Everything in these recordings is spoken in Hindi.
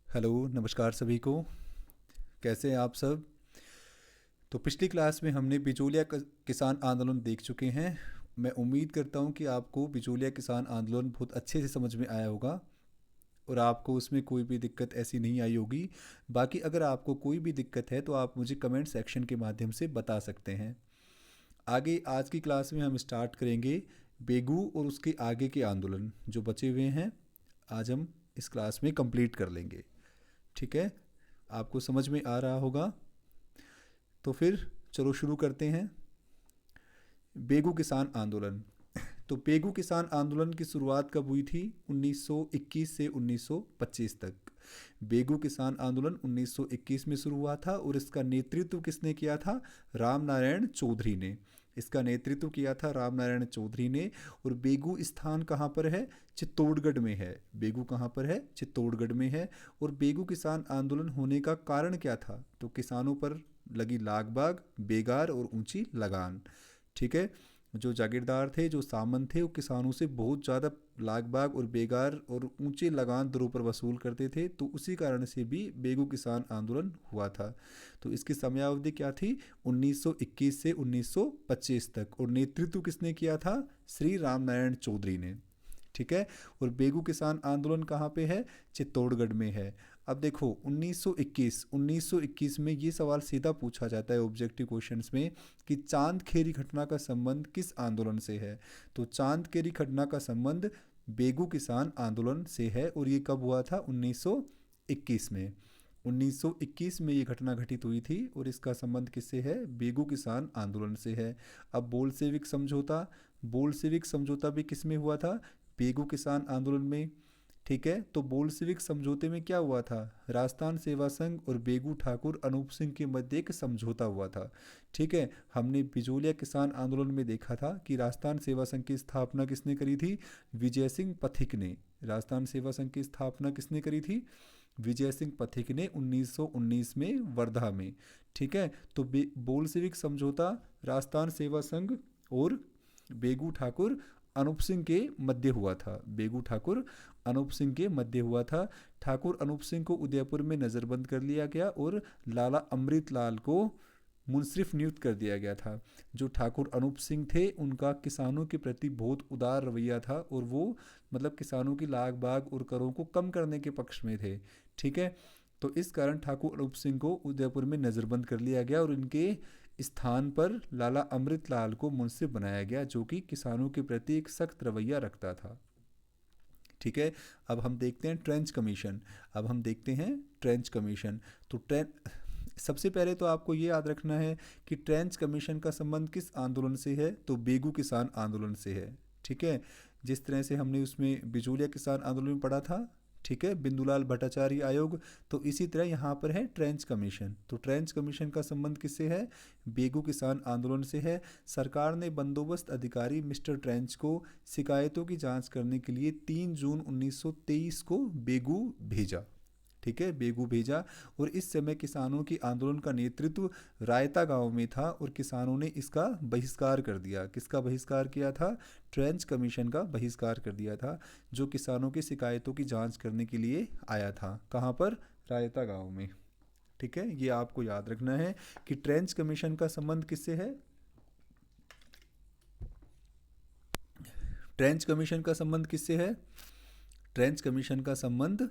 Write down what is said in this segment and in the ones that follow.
हेलो, नमस्कार सभी को। कैसे हैं आप सब? तो पिछली क्लास में हमने बिचौलिया किसान आंदोलन देख चुके हैं। मैं उम्मीद करता हूं कि आपको बिचौलिया किसान आंदोलन बहुत अच्छे से समझ में आया होगा और आपको उसमें कोई भी दिक्कत ऐसी नहीं आई होगी। बाकी अगर आपको कोई भी दिक्कत है तो आप मुझे कमेंट सेक्शन के माध्यम से बता सकते हैं। आगे आज की क्लास में हम स्टार्ट करेंगे बेगू और उसके आगे के आंदोलन जो बचे हुए हैं। आज हम इस क्लास में कंप्लीट कर लेंगे। ठीक है, आपको समझ में आ रहा होगा। तो फिर चलो शुरू करते हैं। बेगू किसान आंदोलन। तो बेगू किसान आंदोलन की शुरुआत कब हुई थी? 1921 से 1925 तक। बेगू किसान आंदोलन 1921 में शुरू हुआ था और इसका नेतृत्व किसने किया था? राम नारायण चौधरी ने। इसका नेतृत्व किया था राम नारायण चौधरी ने। और बेगू स्थान कहाँ पर है? चित्तौड़गढ़ में है। बेगू कहाँ पर है? चित्तौड़गढ़ में है। और बेगू किसान आंदोलन होने का कारण क्या था? तो किसानों पर लगी लाग बाग, बेगार और ऊंची लगान। ठीक है, जो जागीरदार थे, जो सामंत थे, वो किसानों से बहुत ज़्यादा लाग बाग और बेगार और ऊंचे लगान दरों पर वसूल करते थे। तो उसी कारण से भी बेगू किसान आंदोलन हुआ था। तो इसकी समयावधि क्या थी? 1921 से 1925 तक। और नेतृत्व किसने किया था? श्री राम नारायण चौधरी ने। ठीक है। और बेगू किसान आंदोलन कहाँ पे है? चित्तौड़गढ़ में है। अब देखो 1921 में ये सवाल सीधा पूछा जाता है ऑब्जेक्टिव क्वेश्चंस में कि चांद खेरी घटना का संबंध किस आंदोलन से है? तो चांद खेरी घटना का संबंध बेगू किसान आंदोलन से है। और ये कब हुआ था? 1921 में। 1921 में ये घटना घटित हुई थी और इसका संबंध किससे है? बेगू किसान आंदोलन से है। अब बोल्शेविक समझौता। बोल्शेविक समझौता भी किस में हुआ था? बेगू किसान आंदोलन में। ठीक है, तो बोल्शेविक समझौते में क्या हुआ था? राजस्थान सेवा संघ और बेगू ठाकुर अनूप सिंह के मध्य एक समझौता हुआ था। ठीक है, हमने बिचौलिया किसान आंदोलन में देखा था कि राजस्थान सेवा संघ की स्थापना किसने करी थी? विजय सिंह पथिक ने। राजस्थान सेवा संघ की स्थापना किसने करी थी? विजय सिंह पथिक ने 1919 में वर्धा में। ठीक है, तो बोल्शेविक समझौता राजस्थान सेवा संघ और बेगू ठाकुर अनूप सिंह के मध्य हुआ था। बेगू ठाकुर अनूप सिंह के मध्य हुआ था। ठाकुर अनूप सिंह को उदयपुर में नज़रबंद कर लिया गया और लाला अमृतलाल को मुंसिफ नियुक्त कर दिया गया था। जो ठाकुर अनूप सिंह थे उनका किसानों के प्रति बहुत उदार रवैया था और वो मतलब किसानों की लाग बाग और करों को कम करने के पक्ष में थे। ठीक है, तो इस कारण ठाकुर अनूप सिंह को उदयपुर में नज़रबंद कर लिया गया और इनके स्थान पर लाला अमृतलाल को मुंसिफ बनाया गया जो कि किसानों के प्रति एक सख्त रवैया रखता था। ठीक है, अब हम देखते हैं ट्रेंच कमीशन। अब हम देखते हैं ट्रेंच कमीशन। तो सबसे पहले तो आपको ये याद रखना है कि ट्रेंच कमीशन का संबंध किस आंदोलन से है? तो बेगू किसान आंदोलन से है। ठीक है, जिस तरह से हमने उसमें बिचौलिया किसान आंदोलन में पढ़ा था। ठीक है, बिंदुलाल भट्टाचार्य आयोग। तो इसी तरह यहाँ पर है ट्रेंच कमीशन। तो ट्रेंच कमीशन का संबंध किससे है? बेगू किसान आंदोलन से है। सरकार ने बंदोबस्त अधिकारी मिस्टर ट्रेंच को शिकायतों की जांच करने के लिए 3 जून 1923 को बेगू भेजा। ठीक है, बेगू भेजा। और इस समय किसानों की आंदोलन का नेतृत्व रायता गांव में था और किसानों ने इसका बहिष्कार कर दिया। किसका बहिष्कार किया था? ट्रेंच कमीशन का बहिष्कार कर दिया था, जो किसानों की शिकायतों की जांच करने के लिए आया था। कहाँ पर? रायता गांव में। ठीक है, ये आपको याद रखना है कि ट्रेंच कमीशन का संबंध किससे है? ट्रेंच कमीशन का संबंध किससे है? ट्रेंच कमीशन का संबंध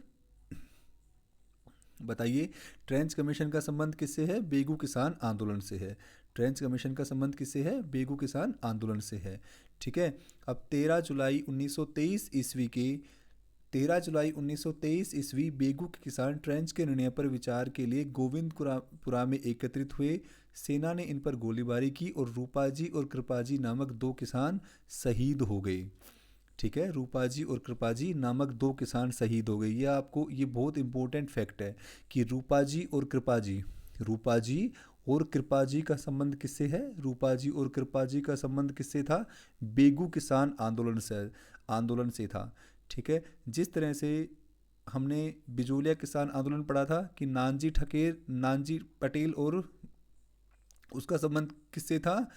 बताइए। ट्रेंच कमीशन का संबंध किससे है? बेगू किसान आंदोलन से है। ट्रेंच कमीशन का संबंध किससे है? बेगू किसान आंदोलन से है। ठीक है, अब 13 जुलाई 1923 ईस्वी के 13 जुलाई 1923 ईस्वी बेगू के किसान ट्रेंच के निर्णय पर विचार के लिए गोविंदपुरा में एकत्रित हुए। सेना ने इन पर गोलीबारी की और रूपाजी और कृपाजी नामक 2 किसान शहीद हो गए। ठीक है, रूपाजी और कृपाजी नामक 2 किसान शहीद हो गए। ये आपको ये बहुत इंपॉर्टेंट फैक्ट है कि रूपाजी और कृपाजी, रूपाजी और कृपाजी का संबंध किससे है? रूपाजी और कृपाजी का संबंध किससे था? बेगू किसान आंदोलन से था। ठीक है, जिस तरह से हमने बिजोलिया किसान आंदोलन पढ़ा था कि नानजी पटेल और उसका संबंध किससे था?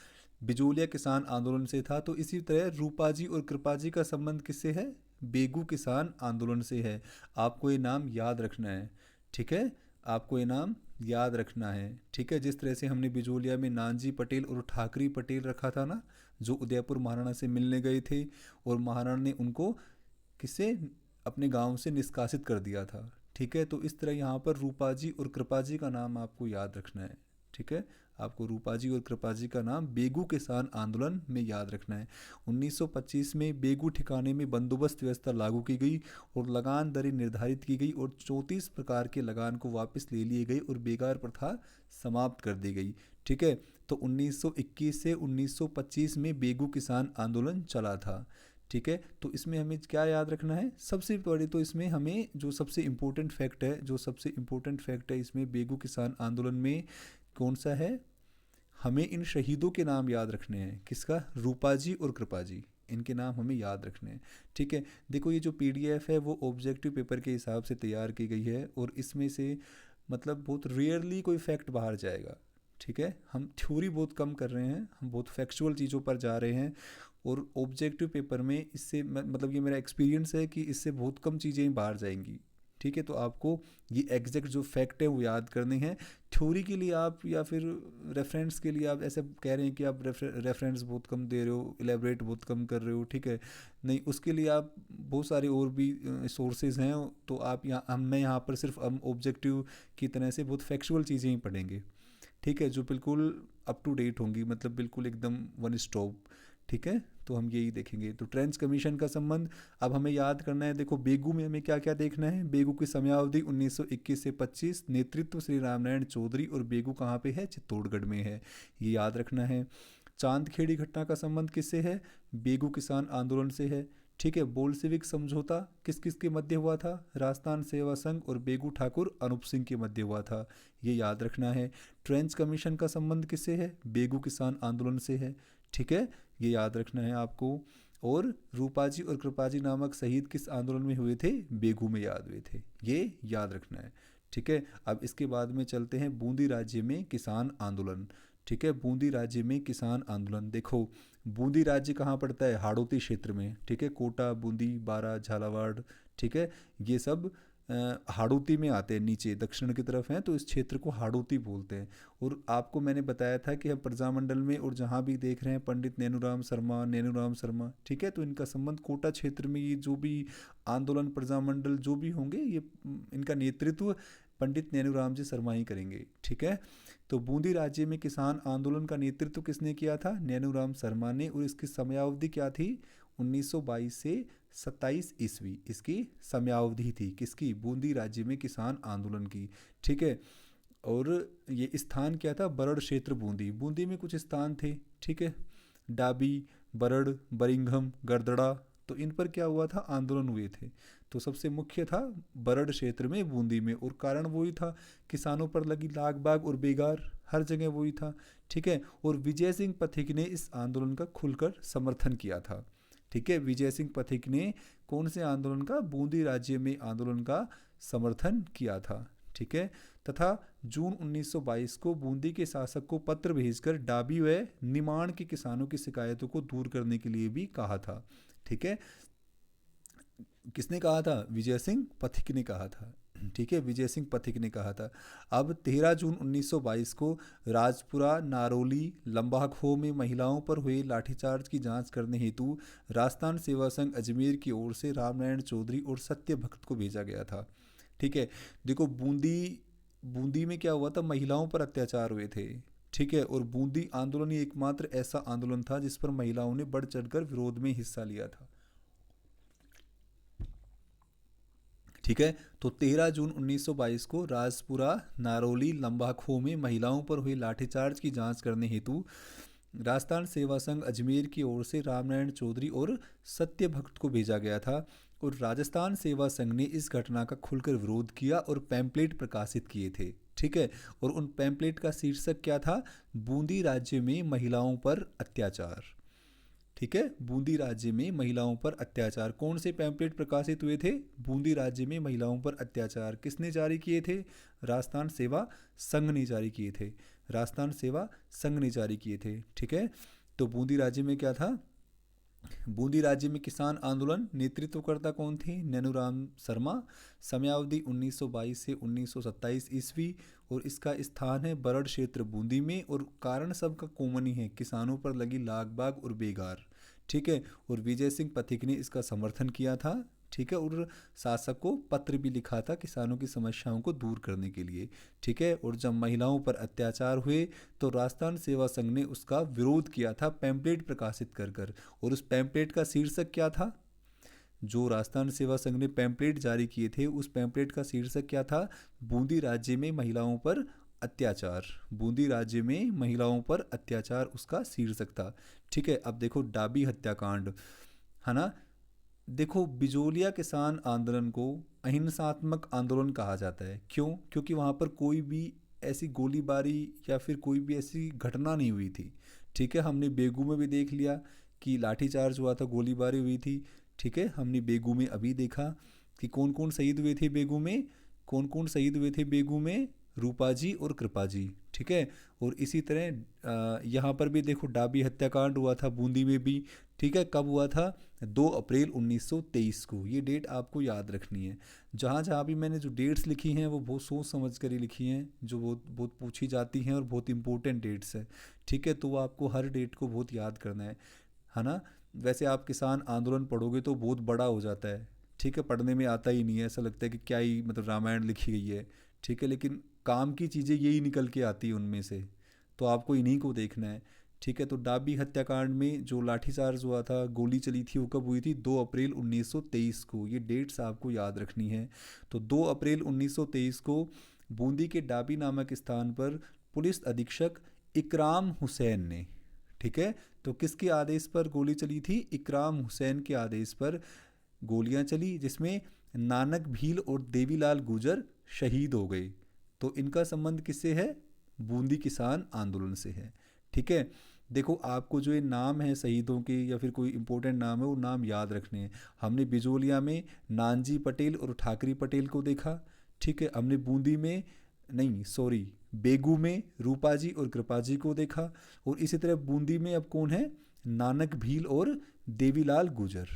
बिजोलिया किसान आंदोलन से था। तो इसी तरह रूपाजी और कृपाजी का संबंध किससे है? बेगू किसान आंदोलन से है। आपको ये नाम याद रखना है। ठीक है, आपको ये नाम याद रखना है। ठीक है, जिस तरह से हमने बिजोलिया में नानजी पटेल और ठाकरी पटेल रखा था ना, जो उदयपुर महाराणा से मिलने गए थे और महाराणा ने उनको किसे अपने गांव से निष्कासित कर दिया था। ठीक है, तो इस तरह यहाँ पर रूपाजी और कृपाजी का नाम आपको याद रखना है। ठीक है, आपको रूपाजी और कृपाजी का नाम बेगू किसान आंदोलन में याद रखना है। 1925 में बेगू ठिकाने में बंदोबस्त व्यवस्था लागू की गई और लगान दरें निर्धारित की गई और 34 प्रकार के लगान को वापस ले लिए गए और बेगार प्रथा समाप्त कर दी गई। ठीक है, तो 1921 से 1925 में बेगू किसान आंदोलन चला था। ठीक है, तो इसमें हमें क्या याद रखना है, सबसे बड़े तो इसमें हमें जो सबसे इम्पोर्टेंट फैक्ट है, इसमें बेगू किसान आंदोलन में कौन सा है, हमें इन शहीदों के नाम याद रखने हैं। किसका, रूपाजी और कृपाजी, इनके नाम हमें याद रखने हैं। ठीक है, देखो ये जो पीडीएफ है वो ऑब्जेक्टिव पेपर के हिसाब से तैयार की गई है और इसमें से मतलब बहुत रेयरली कोई फैक्ट बाहर जाएगा। ठीक है, हम थ्योरी बहुत कम कर रहे हैं, हम बहुत फैक्चुअल चीज़ों पर जा रहे हैं और ऑब्जेक्टिव पेपर में इससे मतलब ये मेरा एक्सपीरियंस है कि इससे बहुत कम चीज़ें बाहर जाएंगी। ठीक है, तो आपको ये एग्जैक्ट जो फैक्ट है वो याद करने हैं। थ्योरी के लिए आप या फिर रेफरेंस के लिए आप ऐसे कह रहे हैं कि आप रेफरेंस बहुत कम दे रहे हो, इलेबरेट बहुत कम कर रहे हो। ठीक है, नहीं, उसके लिए आप बहुत सारे और भी सोर्सेज हैं, तो आप मैं यहाँ पर सिर्फ हम ऑब्जेक्टिव की तरह से बहुत फैक्चुअल चीज़ें ही पढ़ेंगे। ठीक है, जो बिल्कुल अप टू डेट होंगी, मतलब बिल्कुल एकदम वन स्टॉप। ठीक है, तो हम यही देखेंगे। तो ट्रेंच कमीशन का संबंध अब हमें याद करना है। देखो बेगू में हमें क्या क्या देखना है, बेगू की समयावधि 1921 से 25, नेतृत्व श्री रामनारायण चौधरी और बेगू कहाँ पे है, चित्तौड़गढ़ में है, ये याद रखना है। चांदखेड़ी घटना का संबंध किससे है, बेगू किसान आंदोलन से है। ठीक है, बोल्शेविक समझौता किस किस के मध्य हुआ था, राजस्थान सेवा संघ और बेगू ठाकुर अनूप सिंह के मध्य हुआ था, ये याद रखना है। ट्रेंच कमीशन का संबंध किससे है, बेगू किसान आंदोलन से है। ठीक है, ये याद रखना है आपको। और रूपाजी और कृपाजी नामक शहीद किस आंदोलन में हुए थे, बेगू में याद हुए थे, ये याद रखना है। ठीक है, अब इसके बाद में चलते हैं बूंदी राज्य में किसान आंदोलन। ठीक है, बूंदी राज्य में किसान आंदोलन, देखो बूंदी राज्य कहाँ पड़ता है, हाड़ौती क्षेत्र में। ठीक है, कोटा, बूंदी, बारा, झालावाड़, ठीक है, ये सब हाड़ौती में आते हैं, नीचे दक्षिण की तरफ हैं, तो इस क्षेत्र को हाड़ौती बोलते हैं। और आपको मैंने बताया था कि हम प्रजामंडल में और जहाँ भी देख रहे हैं पंडित नैनूराम शर्मा, ठीक है, तो इनका संबंध कोटा क्षेत्र में, ये जो भी आंदोलन प्रजामंडल जो भी होंगे, ये इनका नेतृत्व पंडित नैनूराम जी शर्मा ही करेंगे। ठीक है, तो बूंदी राज्य में किसान आंदोलन का नेतृत्व किसने किया था, नैनूराम शर्मा ने, और इसकी समयावधि क्या थी, 1922 से 27 ईस्वी इसकी समयावधि थी, किसकी, बूंदी राज्य में किसान आंदोलन की। ठीक है, और ये स्थान क्या था, बरड़ क्षेत्र बूंदी, बूंदी में कुछ स्थान थे। ठीक है, डाबी, बरड़, बरिंघम, गरदड़ा, तो इन पर क्या हुआ था, आंदोलन हुए थे। तो सबसे मुख्य था बरड़ क्षेत्र में बूंदी में, और कारण वही था, किसानों पर लगी लाग बाग और बेगार, हर जगह वही था। ठीक है, और विजय सिंह पथिक ने इस आंदोलन का खुलकर समर्थन किया था। ठीक है, विजय सिंह पथिक ने कौन से आंदोलन का, बूंदी राज्य में आंदोलन का समर्थन किया था। ठीक है, तथा जून 1922 को बूंदी के शासक को पत्र भेजकर डाबी व निमाण के किसानों की शिकायतों को दूर करने के लिए भी कहा था। ठीक है, किसने कहा था, विजय सिंह पथिक ने कहा था। ठीक है, विजय सिंह पथिक ने कहा था। अब 13 जून 1922 को राजपुरा, नारौली, लंबाखो में महिलाओं पर हुए लाठीचार्ज की जांच करने हेतु राजस्थान सेवा संघ अजमेर की ओर से रामनारायण चौधरी और सत्य भक्त को भेजा गया था। ठीक है, देखो बूंदी में क्या हुआ था, महिलाओं पर अत्याचार हुए थे। ठीक है, और बूंदी आंदोलन ही एकमात्र ऐसा आंदोलन था जिस पर महिलाओं ने बढ़ चढ़कर विरोध में हिस्सा लिया था। ठीक है, तो 13 जून 1922 को राजपुरा, नारौली, लंबाखो में महिलाओं पर हुए लाठीचार्ज की जांच करने हेतु राजस्थान सेवा संघ अजमेर की ओर से रामनारायण चौधरी और सत्य भक्त को भेजा गया था, और राजस्थान सेवा संघ ने इस घटना का खुलकर विरोध किया और पैम्पलेट प्रकाशित किए थे। ठीक है, और उन पैम्पलेट का शीर्षक क्या था, बूंदी राज्य में महिलाओं पर अत्याचार। ठीक है, बूंदी राज्य में महिलाओं पर अत्याचार, कौन से पैम्पलेट प्रकाशित हुए थे, बूंदी राज्य में महिलाओं पर अत्याचार, किसने जारी किए थे, राजस्थान सेवा संघ ने जारी किए थे, राजस्थान सेवा संघ ने जारी किए थे। ठीक है, तो बूंदी राज्य में क्या था, बूंदी राज्य में किसान आंदोलन नेतृत्वकर्ता कौन थे? नैनूराम शर्मा। समयावधि 1922 से 1927 ईस्वी और इसका स्थान है बरड़ क्षेत्र बूंदी में। और कारण सबका कॉमन ही है, किसानों पर लगी लाग बाग और बेगार। ठीक है, और विजय सिंह पथिक ने इसका समर्थन किया था। ठीक है, और शासक को पत्र भी लिखा था किसानों की समस्याओं को दूर करने के लिए। ठीक है, और जब महिलाओं पर अत्याचार हुए तो राजस्थान सेवा संघ ने उसका विरोध किया था पैम्पलेट प्रकाशित कर कर। और उस पैम्पलेट का शीर्षक क्या था? जो राजस्थान सेवा संघ ने पैम्पलेट जारी किए थे उस पैम्पलेट का शीर्षक क्या था? बूंदी राज्य में महिलाओं पर अत्याचार। बूंदी राज्य में महिलाओं पर अत्याचार उसका शीर्षक था। ठीक है, अब देखो डाबी हत्याकांड, है ना। देखो बिजोलिया किसान आंदोलन को अहिंसात्मक आंदोलन कहा जाता है। क्यों? क्योंकि वहाँ पर कोई भी ऐसी गोलीबारी या फिर कोई भी ऐसी घटना नहीं हुई थी। ठीक है, हमने बेगू में भी देख लिया कि लाठीचार्ज हुआ था, गोलीबारी हुई थी। ठीक है, हमने बेगू में अभी देखा कि कौन कौन शहीद हुए थे बेगू में। कौन कौन शहीद हुए थे बेगू में? रूपा जी और कृपा जी। ठीक है, और इसी तरह यहाँ पर भी देखो डाबी हत्याकांड हुआ था बूंदी में भी। ठीक है, कब हुआ था? 2 अप्रैल 1923 को। ये डेट आपको याद रखनी है। जहाँ जहाँ भी मैंने जो डेट्स लिखी हैं वो बहुत सोच समझ कर ही लिखी हैं, जो बहुत बहुत पूछी जाती हैं और बहुत इंपॉर्टेंट डेट्स हैं। ठीक है, तो वो आपको हर डेट को बहुत याद करना है ना। वैसे आप किसान आंदोलन पढ़ोगे तो बहुत बड़ा हो जाता है। ठीक है, पढ़ने में आता ही नहीं है, ऐसा लगता है कि क्या ही मतलब रामायण लिखी गई है। ठीक है, लेकिन काम की चीज़ें यही निकल के आती है उनमें से, तो आपको इन्हीं को देखना है। ठीक है, तो डाबी हत्याकांड में जो लाठीचार्ज हुआ था, गोली चली थी, वो कब हुई थी? 2 अप्रैल 1923 को। ये डेट्स आपको याद रखनी है। तो 2 अप्रैल 1923 को बूंदी के डाबी नामक स्थान पर पुलिस अधीक्षक इकराम हुसैन ने, ठीक है, तो किसके आदेश पर गोली चली थी? इकराम हुसैन के आदेश पर गोलियां चली, जिसमें नानक भील और देवीलाल गुजर शहीद हो गए। तो इनका संबंध किससे है? बूंदी किसान आंदोलन से है। ठीक है, देखो आपको जो ये नाम है शहीदों के या फिर कोई इंपॉर्टेंट नाम है वो नाम याद रखने हैं। हमने बिजोलिया में नानजी पटेल और ठाकरी पटेल को देखा। ठीक है, हमने बूंदी में नहीं सॉरी बेगू में रूपा जी और कृपा जी को देखा। और इसी तरह बूंदी में अब कौन है? नानक भील और देवीलाल गुजर।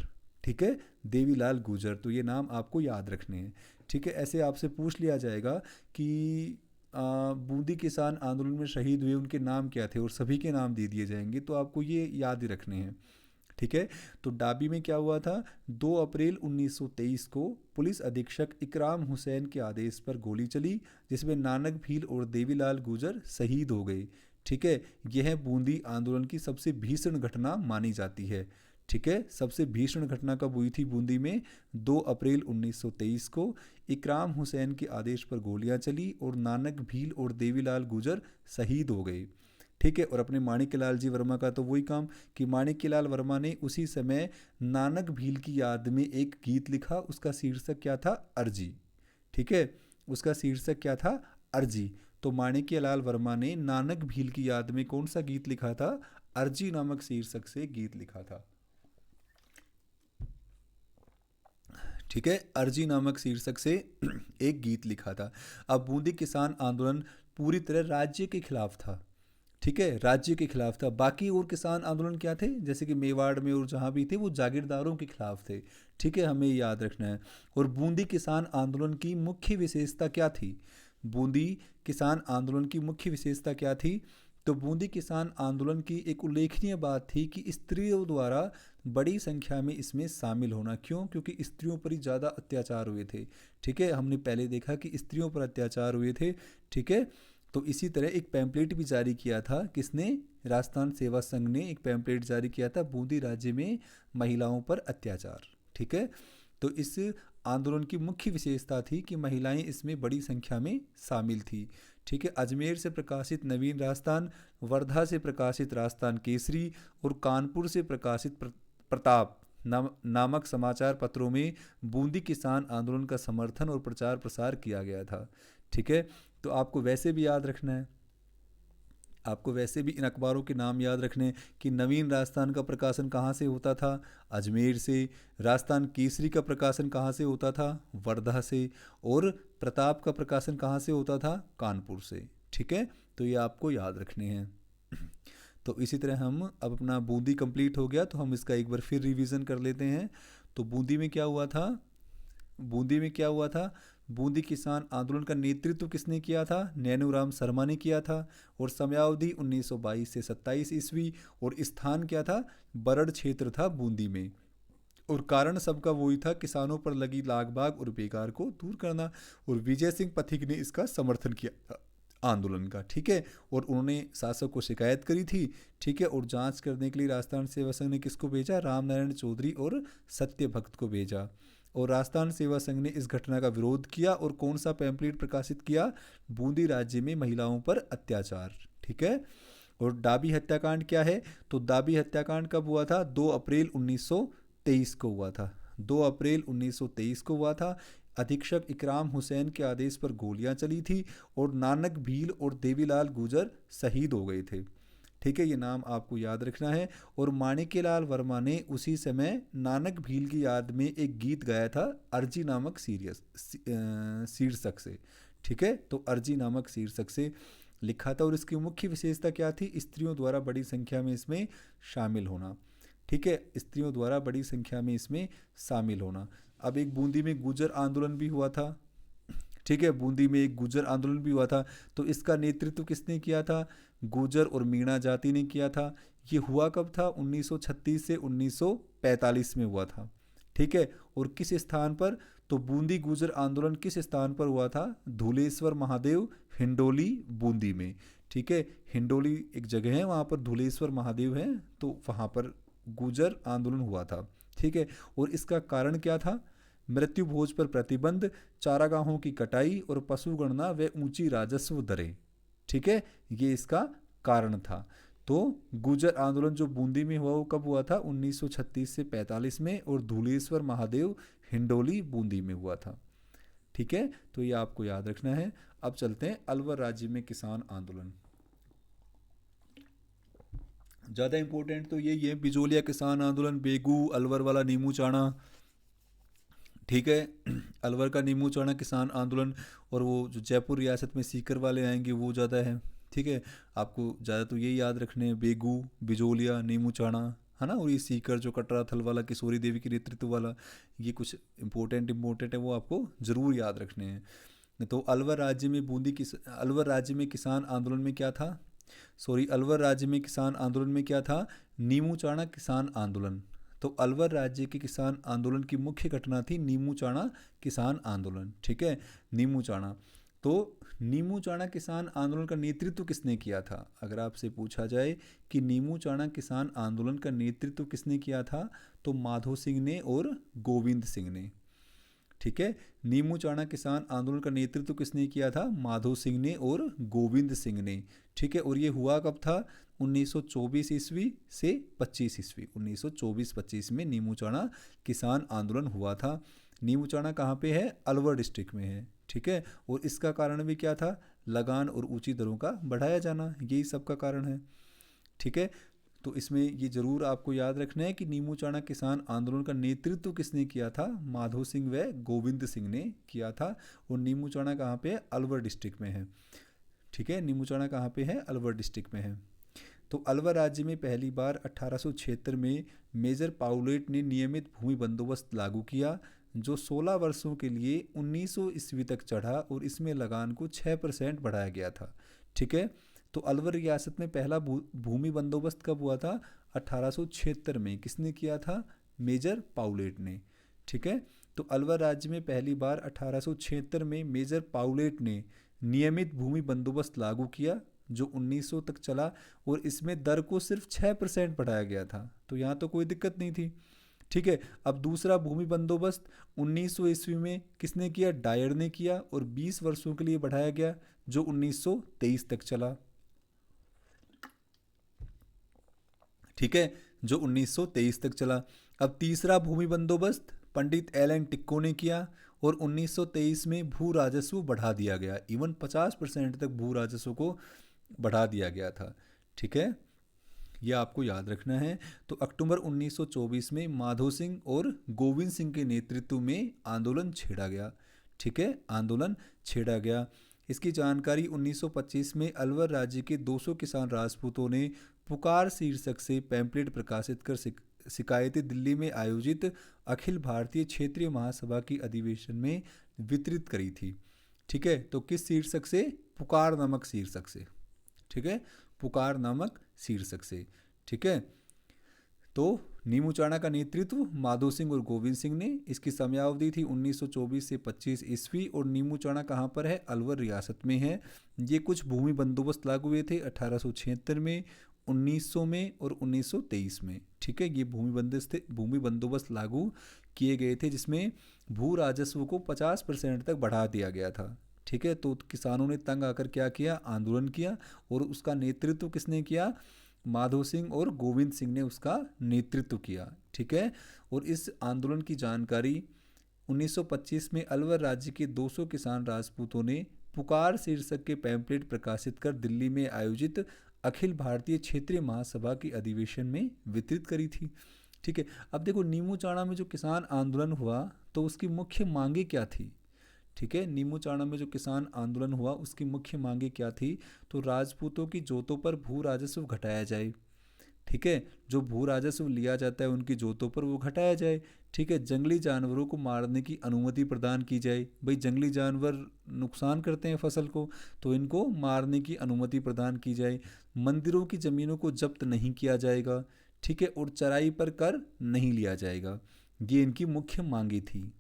ठीक है, देवीलाल गुजर। तो ये नाम आपको याद रखने हैं। ठीक है, ऐसे आपसे पूछ लिया जाएगा कि बूंदी किसान आंदोलन में शहीद हुए उनके नाम क्या थे, और सभी के नाम दे दिए जाएंगे, तो आपको ये याद ही रखने हैं। ठीक है, तो डाबी में क्या हुआ था? 2 अप्रैल 1923 को पुलिस अधीक्षक इकराम हुसैन के आदेश पर गोली चली, जिसमें नानक भील और देवीलाल गुजर शहीद हो गए। ठीक है, यह बूंदी आंदोलन की सबसे भीषण घटना मानी जाती है। ठीक है, सबसे भीषण घटना कब हुई थी बूंदी में? 2 अप्रैल 1923 को इकराम हुसैन के आदेश पर गोलियां चली और नानक भील और देवीलाल गुजर शहीद हो गए। ठीक है, और अपने माणिक्यलाल जी वर्मा का तो वही काम कि माणिक्यलाल वर्मा ने उसी समय नानक भील की याद में एक गीत लिखा, उसका शीर्षक क्या था? अर्जी। ठीक है, उसका शीर्षक क्या था? अर्जी। तो माणिक्यलाल वर्मा ने नानक भील की याद में कौन सा गीत लिखा था? अर्जी नामक शीर्षक से गीत लिखा था। ठीक है, अर्जी नामक शीर्षक से एक गीत लिखा था। अब बूंदी किसान आंदोलन पूरी तरह राज्य के खिलाफ था। ठीक है, राज्य के खिलाफ था। बाकी और किसान आंदोलन क्या थे, जैसे कि मेवाड़ में और जहाँ भी थे, वो जागीरदारों के खिलाफ थे। ठीक है, हमें याद रखना है। और बूंदी किसान आंदोलन की मुख्य विशेषता क्या थी? बूंदी किसान आंदोलन की मुख्य विशेषता क्या थी? तो बूंदी किसान आंदोलन की एक उल्लेखनीय बात थी कि स्त्रियों द्वारा बड़ी संख्या में इसमें शामिल होना। क्यों? क्योंकि स्त्रियों पर ही ज़्यादा अत्याचार हुए थे। ठीक है, हमने पहले देखा कि स्त्रियों पर अत्याचार हुए थे। ठीक है, तो इसी तरह एक पैम्पलेट भी जारी किया था। किसने? राजस्थान सेवा संघ ने एक पैम्पलेट जारी किया था, बूंदी राज्य में महिलाओं पर अत्याचार। ठीक है, तो इस आंदोलन की मुख्य विशेषता थी कि महिलाएं इसमें बड़ी संख्या में शामिल थी। ठीक है, अजमेर से प्रकाशित नवीन राजस्थान, वर्धा से प्रकाशित राजस्थान केसरी और कानपुर से प्रकाशित प्रताप नामक समाचार पत्रों में बूंदी किसान आंदोलन का समर्थन और प्रचार प्रसार किया गया था। ठीक है, तो आपको वैसे भी याद रखना है, आपको वैसे भी इन अखबारों के नाम याद रखने कि नवीन राजस्थान का प्रकाशन कहाँ से होता था? अजमेर से। राजस्थान केसरी का प्रकाशन कहाँ से होता था? वर्धा से। और प्रताप का प्रकाशन कहाँ से होता था? कानपुर से। ठीक है, तो ये आपको याद रखने हैं। तो इसी तरह हम अब अपना बूंदी कंप्लीट हो गया, तो हम इसका एक बार फिर रिवीजन कर लेते हैं। तो बूंदी में क्या हुआ था, बूंदी में क्या हुआ था, बूंदी किसान आंदोलन का नेतृत्व किसने किया था, नैनूराम शर्मा ने किया था। और समयावधि 1922 से 27 ईस्वी, और स्थान क्या था, बरड़ क्षेत्र था बूंदी में। और कारण सबका वही था, किसानों पर लगी लागबाग और बेकार को दूर करना। और विजय सिंह पथिक ने इसका समर्थन किया था आंदोलन का, ठीक है। और उन्होंने शासक को शिकायत करी थी, ठीक है। और जांच करने के लिए राजस्थान सेवा संघ ने किसको भेजा, राम नारायण चौधरी और सत्य भक्त को भेजा। और राजस्थान सेवा संघ ने इस घटना का विरोध किया और कौन सा पैम्पलेट प्रकाशित किया, बूंदी राज्य में महिलाओं पर अत्याचार, ठीक है। और डाबी हत्याकांड क्या है, तो डाबी हत्याकांड कब हुआ था, 2 अप्रैल 1923 को हुआ था, 2 अप्रैल 1923 को हुआ था। अधीक्षक इकराम हुसैन के आदेश पर गोलियां चली थी और नानक भील और देवीलाल गुजर शहीद हो गए थे, ठीक है। ये नाम आपको याद रखना है। और माणिक्यलाल वर्मा ने उसी समय नानक भील की याद में एक गीत गाया था, अर्जी नामक शीर्षक से, ठीक है। तो अर्जी नामक शीर्षक से लिखा था। और इसकी मुख्य विशेषता क्या थी, स्त्रियों द्वारा बड़ी संख्या में इसमें शामिल होना, ठीक है, स्त्रियों द्वारा बड़ी संख्या में इसमें शामिल होना। अब एक बूंदी में गुर्जर आंदोलन भी हुआ था, ठीक है, बूंदी में एक गुर्जर आंदोलन भी हुआ था। तो इसका नेतृत्व किसने किया था, गुर्जर और मीणा जाति ने किया था। ये हुआ कब था, 1936 से 1945 में हुआ था, ठीक है। और किस स्थान पर, तो बूंदी गुर्जर आंदोलन किस स्थान पर हुआ था, धुलेश्वर महादेव, हिंडोली, बूंदी में, ठीक है। हिंडोली एक जगह है, वहाँ पर धुलेश्वर महादेव है, तो वहाँ पर गुर्जर आंदोलन हुआ था, ठीक है। और इसका कारण क्या था, मृत्यु भोज पर प्रतिबंध, चारागाहों की कटाई और पशु गणना व ऊंची राजस्व दरें, ठीक है, ये इसका कारण था। तो गुर्जर आंदोलन जो बूंदी में हुआ वो कब हुआ था, 1936 से 45 में, और धुलेश्वर महादेव हिंडोली बूंदी में हुआ था, ठीक है। तो ये आपको याद रखना है। अब चलते हैं अलवर राज्य में किसान आंदोलन। ज़्यादा इंपॉर्टेंट तो यही है, बिजोलिया किसान आंदोलन, बेगू, अलवर वाला नीमू चाणा, ठीक है, अलवर का नीमू चाणा किसान आंदोलन। और वो जो जयपुर रियासत में सीकर वाले आएंगे वो ज़्यादा है, ठीक है। आपको ज़्यादा तो यही याद रखने हैं, बेगू, बिजोलिया, नीमू चाणा, है ना। और ये सीकर जो कटरा थल वाला किशोरी देवी के नेतृत्व वाला, ये कुछ इंपॉर्टेंट है, वो आपको ज़रूर याद रखने हैं। तो अलवर राज्य में अलवर राज्य में किसान आंदोलन में क्या था, अलवर राज्य में किसान आंदोलन में क्या था, नीमू चाणा किसान आंदोलन। तो अलवर राज्य के किसान आंदोलन की मुख्य घटना थी नीमू चाणा किसान आंदोलन, ठीक है, नीमू चाणा। तो नीमू चाणा किसान आंदोलन का नेतृत्व किसने किया था, अगर आपसे पूछा जाए कि नीमू चाणा किसान आंदोलन का नेतृत्व किसने किया था, तो माधो सिंह ने और गोविंद सिंह ने, ठीक है। नीमू चाणा किसान आंदोलन का नेतृत्व किसने किया था, माधो सिंह ने और गोविंद सिंह ने, ठीक है। और ये हुआ कब था, 1924 ईस्वी से 25 ईस्वी, 1924-25 में नीमू चाणा किसान आंदोलन हुआ था। नीमू चाणा कहाँ पे है, अलवर डिस्ट्रिक्ट में है, ठीक है। और इसका कारण भी क्या था, लगान और ऊंची दरों का बढ़ाया जाना, यही सब का कारण है, ठीक है। तो इसमें ये जरूर आपको याद रखना है कि नीमू चाणा किसान आंदोलन का नेतृत्व किसने किया था, माधो सिंह व गोविंद सिंह ने किया था। और नीमू चाणा कहाँ पे है, अलवर डिस्ट्रिक्ट में है, ठीक है। नीमू चाणा कहाँ पे है, अलवर डिस्ट्रिक्ट में है। तो अलवर राज्य में पहली बार 1876 में मेजर पाउलेट ने नियमित भूमि बंदोबस्त लागू किया, जो 16 वर्षों के लिए 1900 ईस्वी तक चढ़ा और इसमें लगान को 6% बढ़ाया गया था, ठीक है। तो अलवर रियासत में पहला भूमि बंदोबस्त कब हुआ था, 1876 में, किसने किया था, मेजर पाउलेट ने, ठीक है। तो अलवर राज्य में पहली बार 1876 में मेजर पाउलेट ने नियमित भूमि बंदोबस्त लागू किया, जो 1900 तक चला, और इसमें दर को सिर्फ 6% बढ़ाया गया था, तो यहाँ तो कोई दिक्कत नहीं थी, ठीक है। अब दूसरा भूमि बंदोबस्त 1900 ईस्वी में किसने किया, डायर ने किया, और 20 वर्षों के लिए बढ़ाया गया, जो 1923 तक चला, ठीक है, जो 1923 तक चला। अब तीसरा भूमि बंदोबस्त पंडित एल.एन. टिक्को ने किया, और 1923 में भू राजस्व बढ़ा दिया गया, इवन 50% तक भू राजस्व को बढ़ा दिया गया था, ठीक है, यह आपको याद रखना है। तो अक्टूबर 1924 में माधो सिंह और गोविंद सिंह के नेतृत्व में आंदोलन छेड़ा गया, ठीक है, आंदोलन छेड़ा गया। इसकी जानकारी 1925 में अलवर राज्य के 200 किसान राजपूतों ने पुकार शीर्षक से पैम्पलेट प्रकाशित कर शिकायतें दिल्ली में आयोजित अखिल भारतीय क्षेत्रीय महासभा की अधिवेशन में वितरित करी थी। ठीक है, तो किस शीर्षक से? पुकार नामक शीर्षक से। ठीक है, पुकार नामक शीर्षक से। ठीक है, तो नीमू चाणा का नेतृत्व माधो सिंह और गोविंद सिंह ने। इसकी समयावधि थी 1924 से 25 ईस्वी। और नीमू चाणा कहाँ पर है? अलवर रियासत में है। ये कुछ भूमि बंदोबस्त लागू हुए थे 1876 में, 1900 में और 1923 में। ठीक है, ये भूमि बंदोबस्त लागू किए गए थे, जिसमें भू राजस्व को 50% तक बढ़ा दिया गया था। ठीक है, तो किसानों ने तंग आकर क्या किया? आंदोलन किया। और उसका नेतृत्व किसने किया? माधो सिंह और गोविंद सिंह ने उसका नेतृत्व किया। ठीक है, और इस आंदोलन की जानकारी 1925 में अलवर राज्य के 200 किसान राजपूतों ने पुकार शीर्षक के पैम्पलेट प्रकाशित कर दिल्ली में आयोजित अखिल भारतीय क्षेत्रीय महासभा की अधिवेशन में वितरित करी थी। ठीक है, अब देखो नीमू चाणा में जो किसान आंदोलन हुआ तो उसकी मुख्य मांगे क्या थी? ठीक है, नीमू चाणा में जो किसान आंदोलन हुआ उसकी मुख्य मांगे क्या थी? तो राजपूतों की जोतों पर भू राजस्व घटाया जाए। ठीक है, जो भू राजस्व लिया जाता है उनकी जोतों पर वो घटाया जाए। ठीक है, जंगली जानवरों को मारने की अनुमति प्रदान की जाए। भाई जंगली जानवर नुकसान करते हैं फसल को, तो इनको मारने की अनुमति प्रदान की जाए। मंदिरों की ज़मीनों को जब्त नहीं किया जाएगा। ठीक है, और चराई पर कर नहीं लिया जाएगा। ये इनकी मुख्य मांगी थी।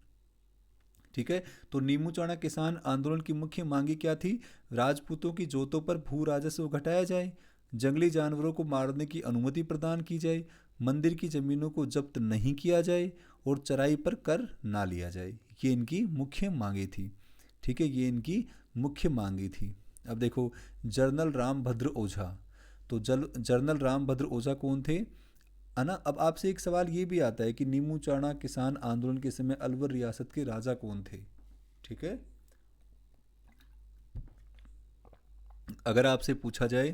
ठीक है, तो नीमू चाणा किसान आंदोलन की मुख्य मांगी क्या थी? राजपूतों की जोतों पर भू राजस्व घटाया जाए, जंगली जानवरों को मारने की अनुमति प्रदान की जाए, मंदिर की ज़मीनों को जब्त नहीं किया जाए और चराई पर कर ना लिया जाए। ये इनकी मुख्य मांगे थी। ठीक है, ये इनकी मुख्य मांगी थी। अब देखो जनरल रामभद्र ओझा। तो जनरल रामभद्र ओझा कौन थे? है ना। अब आपसे एक सवाल ये भी आता है कि नीमू चाणा किसान आंदोलन के समय अलवर रियासत के राजा कौन थे? ठीक है, अगर आपसे पूछा जाए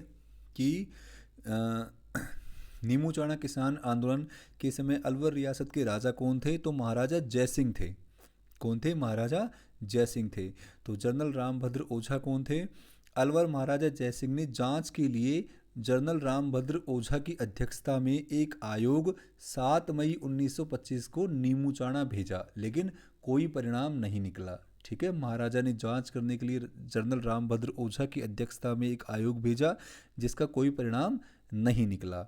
कि नीमू चाणा किसान आंदोलन के समय अलवर रियासत के राजा कौन थे, तो महाराजा जयसिंह थे। कौन थे? महाराजा जयसिंह थे। तो जनरल रामभद्र ओझा कौन थे? अलवर महाराजा जयसिंह ने जांच के लिए जनरल रामभद्र ओझा की अध्यक्षता में एक आयोग 7 मई 1925 को नीमू चाणा भेजा, लेकिन कोई परिणाम नहीं निकला। ठीक है, महाराजा ने जांच करने के लिए जनरल रामभद्र ओझा की अध्यक्षता में एक आयोग भेजा, जिसका कोई परिणाम नहीं निकला।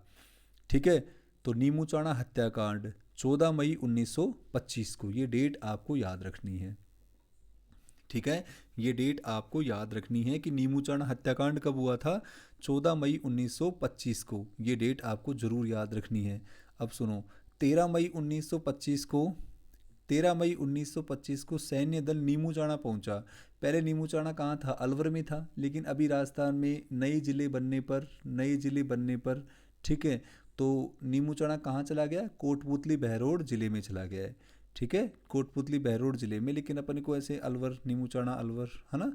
ठीक है, तो नीमू चाणा हत्याकांड 14 मई 1925 को, ये डेट आपको याद रखनी है। ठीक है, ये डेट आपको याद रखनी है कि नीमू चाणा हत्याकांड कब हुआ था? 14 मई 1925 को। ये डेट आपको जरूर याद रखनी है। अब सुनो, 13 मई 1925 को 13 मई 1925 को सैन्य दल नीमू चाणा पहुंचा। पहले नीमू चाणा कहाँ था? अलवर में था, लेकिन अभी राजस्थान में नए जिले बनने पर ठीक है, तो नीमू चाणा कहाँ चला गया? कोटपुतली बहरोड जिले में चला गया है। ठीक है, कोटपुतली बहरोड जिले में, लेकिन अपन को ऐसे अलवर, नीमू चाणा अलवर, है ना।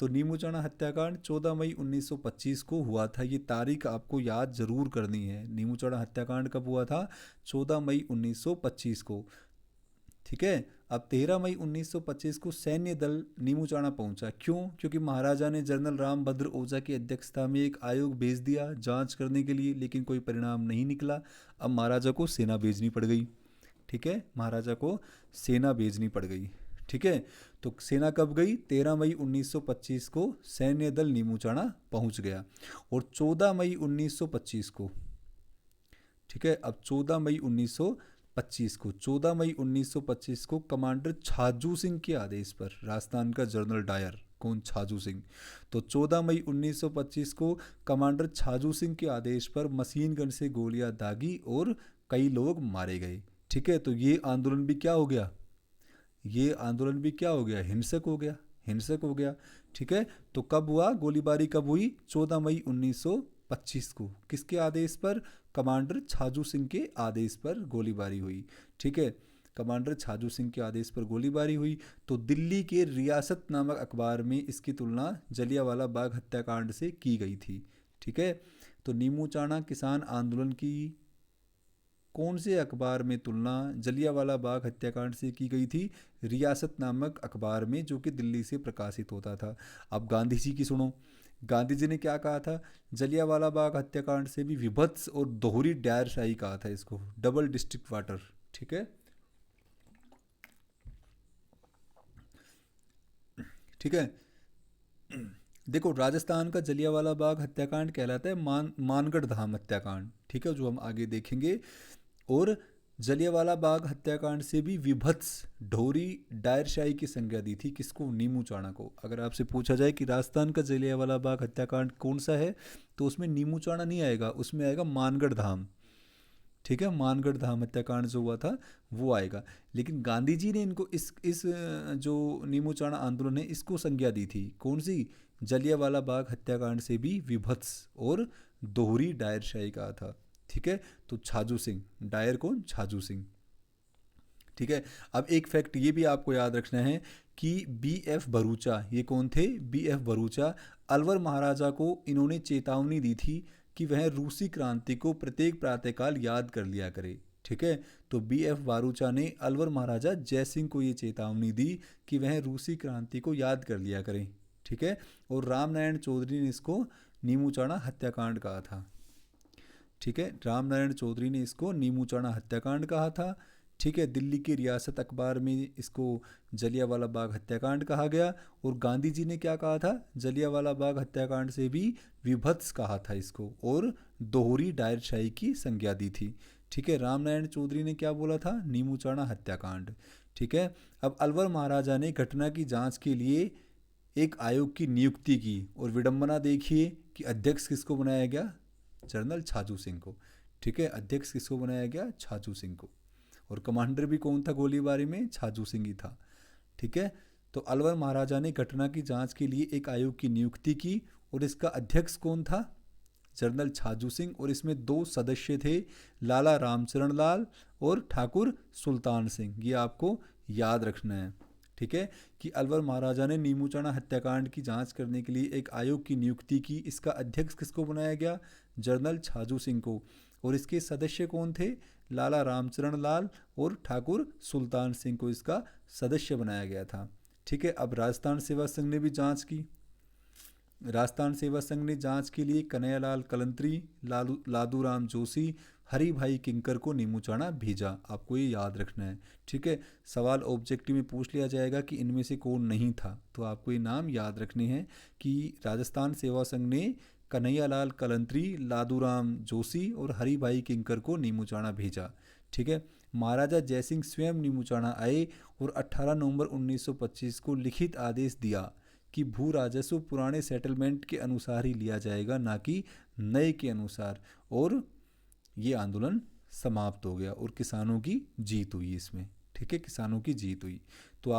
तो नीमू चाणा हत्याकांड 14 मई 1925 को हुआ था। ये तारीख आपको याद जरूर करनी है। नीमू चाणा हत्याकांड कब हुआ था? 14 मई 1925 को। ठीक है, अब 13 मई 1925 को सैन्य दल नीमू चाणा पहुंचा। क्यों? क्योंकि महाराजा ने जनरल रामभद्र ओझा की अध्यक्षता में एक आयोग भेज दिया जांच करने के लिए, लेकिन कोई परिणाम नहीं निकला। अब महाराजा को सेना भेजनी पड़ गई। ठीक है, महाराजा को सेना भेजनी पड़ गई। ठीक है, तो सेना कब गई? 13 मई 1925 को सैन्य दल नीमू चाणा पहुंच गया। और 14 मई 1925 को, ठीक है, अब 14 मई 1925 को कमांडर छाजू सिंह के आदेश पर, राजस्थान का जनरल डायर कौन? छाजू सिंह। तो 14 मई 1925 को कमांडर छाजू सिंह के आदेश पर मशीन गन से गोलियां दागी और कई लोग मारे गए। ठीक है, तो ये आंदोलन भी क्या हो गया? हिंसक हो गया। ठीक है, तो कब हुआ? गोलीबारी कब हुई? 14 मई 1925 को। किसके आदेश पर? कमांडर छाजू सिंह के आदेश पर गोलीबारी हुई। ठीक है, कमांडर छाजू सिंह के आदेश पर गोलीबारी हुई। तो दिल्ली के रियासत नामक अखबार में इसकी तुलना जलियांवाला बाग हत्याकांड से की गई थी। ठीक है, तो नीमू चाणा किसान आंदोलन की कौन से अखबार में तुलना जलियांवाला बाग हत्याकांड से की गई थी? रियासत नामक अखबार में, जो कि दिल्ली से प्रकाशित होता था। अब गांधी जी की सुनो। गांधी जी ने क्या कहा था, जलियांवाला बाग हत्याकांड से भी विभत्स और दोहरी डायरशाही कहा था इसको, डबल डिस्ट्रिक्ट वाटर। ठीक है, ठीक है। देखो, राजस्थान का जलियांवाला बाग हत्याकांड कहलाता है मानगढ़ धाम हत्याकांड, ठीक है, जो हम आगे देखेंगे। और जलियांवाला बाग हत्याकांड से भी विभत्स ढोरी डायरशाही की संज्ञा दी थी किसको, नीमू चाणा को। अगर आपसे पूछा जाए कि राजस्थान का जलियांवाला बाग हत्याकांड कौन सा है, तो उसमें नीमू चाणा नहीं आएगा, उसमें आएगा मानगढ़ धाम। ठीक है, मानगढ़ धाम हत्याकांड जो हुआ था वो आएगा। लेकिन गांधी जी ने इनको जो नीमू चाणा आंदोलन है इसको संज्ञा दी थी, कौन सी, जलियांवाला बाग हत्याकांड से भी विभत्स और दोहरी डायरशाही कहा था। ठीक है, तो छाजू सिंह, डायर कौन, छाजू सिंह। ठीक है, अब एक फैक्ट ये भी आपको याद रखना है कि बी एफ भरूचा, ये कौन थे, बी एफ भरूचा, अलवर महाराजा को इन्होंने चेतावनी दी थी कि वह रूसी क्रांति को प्रत्येक प्रातःकाल याद कर लिया करे। ठीक है, तो बी एफ बारूचा ने अलवर महाराजा जयसिंह को ये चेतावनी दी कि वह रूसी क्रांति को याद कर लिया करें। ठीक है, और रामनारायण चौधरी ने इसको नीमू चाणा हत्याकांड कहा था। ठीक है, रामनारायण चौधरी ने इसको नीमू चाणा हत्याकांड कहा था। ठीक है, दिल्ली की रियासत अखबार में इसको जलियांवाला बाग हत्याकांड कहा गया। और गांधी जी ने क्या कहा था, जलियांवाला बाग हत्याकांड से भी विभत्स कहा था इसको, और दोहरी डायरशाही की संज्ञा दी थी। ठीक है, रामनारायण चौधरी ने क्या बोला था, नीमू चाणा हत्याकांड। ठीक है, अब अलवर महाराजा ने घटना की जांच के लिए एक आयोग की नियुक्ति की, और विडंबना देखिए कि अध्यक्ष किसको बनाया गया, जनरल छाजू सिंह को। ठीक है, अध्यक्ष किसको बनाया गया, छाजू सिंह को। और कमांडर भी कौन था गोलीबारी में, छाजू सिंह ही था। ठीक है, तो अलवर महाराजा ने घटना की जांच के लिए एक आयोग की नियुक्ति की, और इसका अध्यक्ष कौन था, जनरल छाजू सिंह। और इसमें 2 सदस्य थे, लाला रामचरण लाल और ठाकुर सुल्तान सिंह। ये आपको याद रखना है। ठीक है, कि अलवर महाराजा ने नीमू चाणा हत्याकांड की जांच करने के लिए एक आयोग की नियुक्ति की, इसका अध्यक्ष किसको बनाया गया, जनरल छाजू सिंह को। और इसके सदस्य कौन थे, लाला रामचरण लाल और ठाकुर सुल्तान सिंह को इसका सदस्य बनाया गया था। ठीक है, अब राजस्थान सेवा संघ ने भी जांच की। राजस्थान सेवा संघ ने जांच के लिए कन्हैयालाल कलंत्री, लादूराम जोशी, हरि भाई किंकर को नीमू चाणा भेजा। आपको ये याद रखना है। ठीक है, सवाल ऑब्जेक्टिव में पूछ लिया जाएगा कि इनमें से कौन नहीं था, तो आपको ये नाम याद रखने हैं कि राजस्थान सेवा संघ ने कन्हैयालाल कलंत्री, लादूराम जोशी और हरि भाई किंकर को नीमू चाणा भेजा। ठीक है, महाराजा जयसिंह स्वयं नीमू चाणा आए और 18 नवंबर 1925 को लिखित आदेश दिया कि भू राजस्व पुराने सेटलमेंट के अनुसार ही लिया जाएगा, ना कि नए के अनुसार। और ये आंदोलन समाप्त हो गया और किसानों की जीत हुई इसमें। ठीक है, किसानों की जीत हुई। तो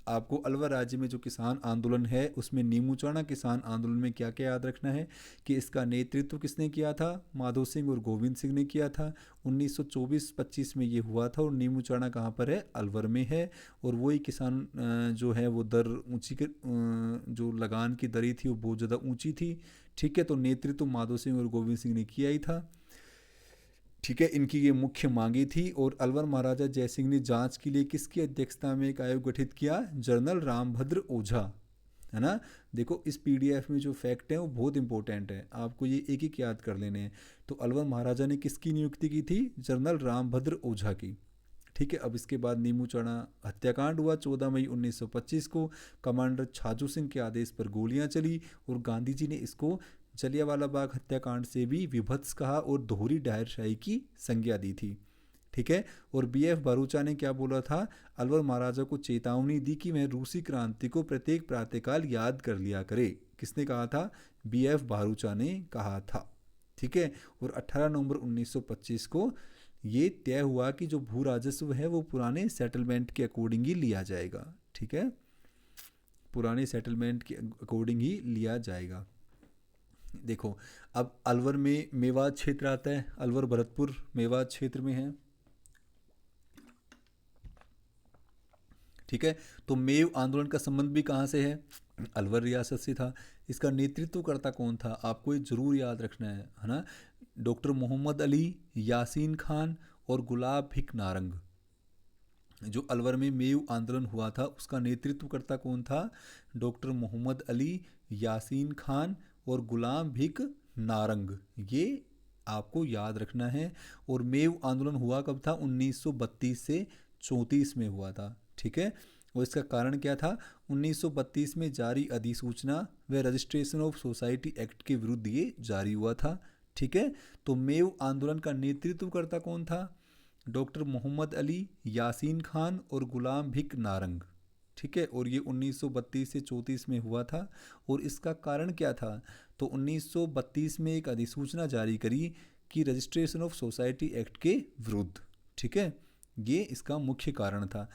आपको अलवर राज्य में जो किसान आंदोलन है उसमें नीमू चाणा किसान आंदोलन में क्या क्या याद रखना है कि इसका नेतृत्व किसने किया था, माधो सिंह और गोविंद सिंह ने किया था। 1924-25 में ये हुआ था। और नीमू चाणा कहाँ पर है, अलवर में है। और वही किसान जो है वो दर ऊंची जो लगान की दरी थी वो बहुत ज़्यादा ऊंची थी। ठीक है, तो नेतृत्व माधो सिंह और गोविंद सिंह ने किया ही था। ठीक है, इनकी ये मुख्य मांगी थी। और अलवर महाराजा जयसिंह ने जांच के लिए किसकी अध्यक्षता में एक आयोग गठित किया, जनरल रामभद्र ओझा, है ना। देखो, इस पीडीएफ में जो फैक्ट है वो बहुत इंपॉर्टेंट है, आपको ये एक एक याद कर लेने हैं। तो अलवर महाराजा ने किसकी नियुक्ति की थी, जनरल रामभद्र ओझा की। ठीक है, अब इसके बाद नीमू चाणा हत्याकांड हुआ 14 मई 1925 को। कमांडर छाजू सिंह के आदेश पर गोलियां चली और गांधी जी ने इसको जलियांवाला बाग हत्याकांड से भी विभत्स कहा और दोहरी डायरशाही की संज्ञा दी थी। ठीक है, और बी एफ भरूचा ने क्या बोला था, अलवर महाराजा को चेतावनी दी कि वह रूसी क्रांति को प्रत्येक प्रातःकाल याद कर लिया करे। किसने कहा था, बी एफ भरूचा ने कहा था। ठीक है, और 18 नवंबर 1925 को ये तय हुआ कि जो भू राजस्व है वो पुराने सेटलमेंट के अकॉर्डिंग ही लिया जाएगा। ठीक है, पुराने सेटलमेंट के अकॉर्डिंग ही लिया जाएगा। देखो, अब अलवर में मेवात क्षेत्र आता है, अलवर भरतपुर मेवात क्षेत्र में है। ठीक है, तो मेव आंदोलन का संबंध भी कहाँ से है, अलवर रियासत से था। इसका नेतृत्वकर्ता कौन था, आपको ये जरूर याद रखना है ना, डॉक्टर मोहम्मद अली, यासीन खान और गुलाब हिक नारंग। जो अलवर में मेव आंदोलन हुआ था उसका नेतृत्वकर्ता कौन था, डॉक्टर मोहम्मद अली, यासीन खान और गुलाम भिक नारंग, ये आपको याद रखना है। और मेव आंदोलन हुआ कब था? 1932 से 34 में हुआ था। ठीक है, और इसका कारण क्या था? 1932 में जारी अधिसूचना व रजिस्ट्रेशन ऑफ सोसाइटी एक्ट के विरुद्ध ये जारी हुआ था। ठीक है, तो मेव आंदोलन का नेतृत्व करता कौन था? डॉक्टर मोहम्मद अली, यासीन खान और गुलाम भिक नारंग। ठीक है, और ये 1932 से 34 में हुआ था। और इसका कारण क्या था? तो 1932 में एक अधिसूचना जारी करी कि रजिस्ट्रेशन ऑफ सोसाइटी एक्ट के विरुद्ध। ठीक है, ये इसका मुख्य कारण था,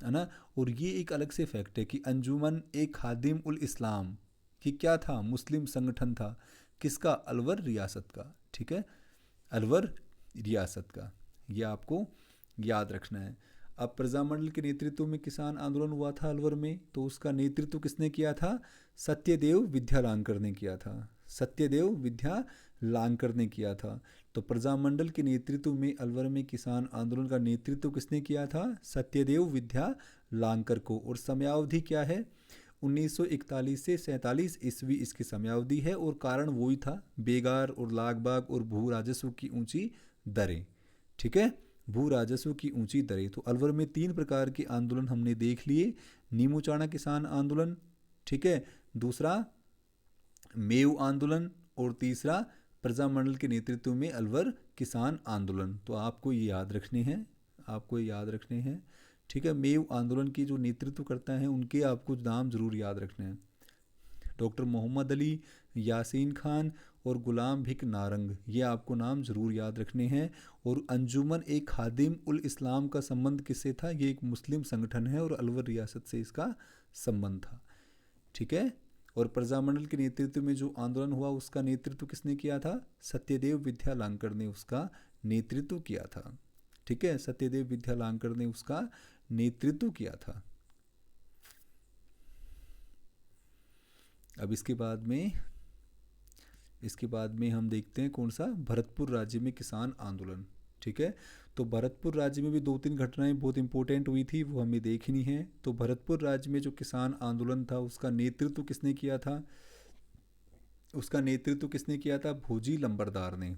है ना। और ये एक अलग से फैक्ट है कि अंजुमन ए खादिम उल इस्लाम कि क्या था? मुस्लिम संगठन था। किसका? अलवर रियासत का। ठीक है, अलवर रियासत का, ये आपको याद रखना है। अब प्रजामंडल के नेतृत्व में किसान आंदोलन हुआ था अलवर में, तो उसका नेतृत्व किसने किया था? सत्यदेव विद्यालांकर ने किया था। सत्यदेव विद्यालांकर ने किया था। तो प्रजामंडल के नेतृत्व में अलवर में किसान आंदोलन का नेतृत्व किसने किया था? सत्यदेव विद्यालांकर को। और समयावधि क्या है? 1941 से 47 ईस्वी इसकी समयावधि है। और कारण वही था, बेगार और लागबाग और भू राजस्व की ऊंची दरें। ठीक है, भू राजस्व की ऊंची दरें। तो अलवर में 3 प्रकार के आंदोलन हमने देख लिए। नीमूचाणा किसान आंदोलन, ठीक है, दूसरा मेव आंदोलन, और तीसरा प्रजामंडल के नेतृत्व में अलवर किसान आंदोलन। तो आपको ये याद रखने हैं, आपको ये याद रखने हैं। ठीक है, मेव आंदोलन की जो नेतृत्व करता है उनके आपको नाम जरूर याद रखने हैं। डॉक्टर मोहम्मद अली, यासीन खान और गुलाम भिक नारंग, ये आपको नाम ज़रूर याद रखने हैं। और अंजुमन ए खादिम उल इस्लाम का संबंध किससे था? ये एक मुस्लिम संगठन है और अलवर रियासत से इसका संबंध था। ठीक है, और प्रजामंडल के नेतृत्व में जो आंदोलन हुआ उसका नेतृत्व किसने किया था? सत्यदेव विद्यालांकर ने उसका नेतृत्व किया था। ठीक है, सत्यदेव विद्यालांकर ने उसका नेतृत्व किया था। अब इसके बाद में हम देखते हैं कौन सा? भरतपुर राज्य में किसान आंदोलन। ठीक है, तो भरतपुर राज्य में भी 2-3 घटनाएं बहुत इंपॉर्टेंट हुई थी, वो हमें देखनी है। तो भरतपुर राज्य में जो किसान आंदोलन था उसका नेतृत्व किसने किया था? उसका नेतृत्व किसने किया था? भोजी लंबरदार ने।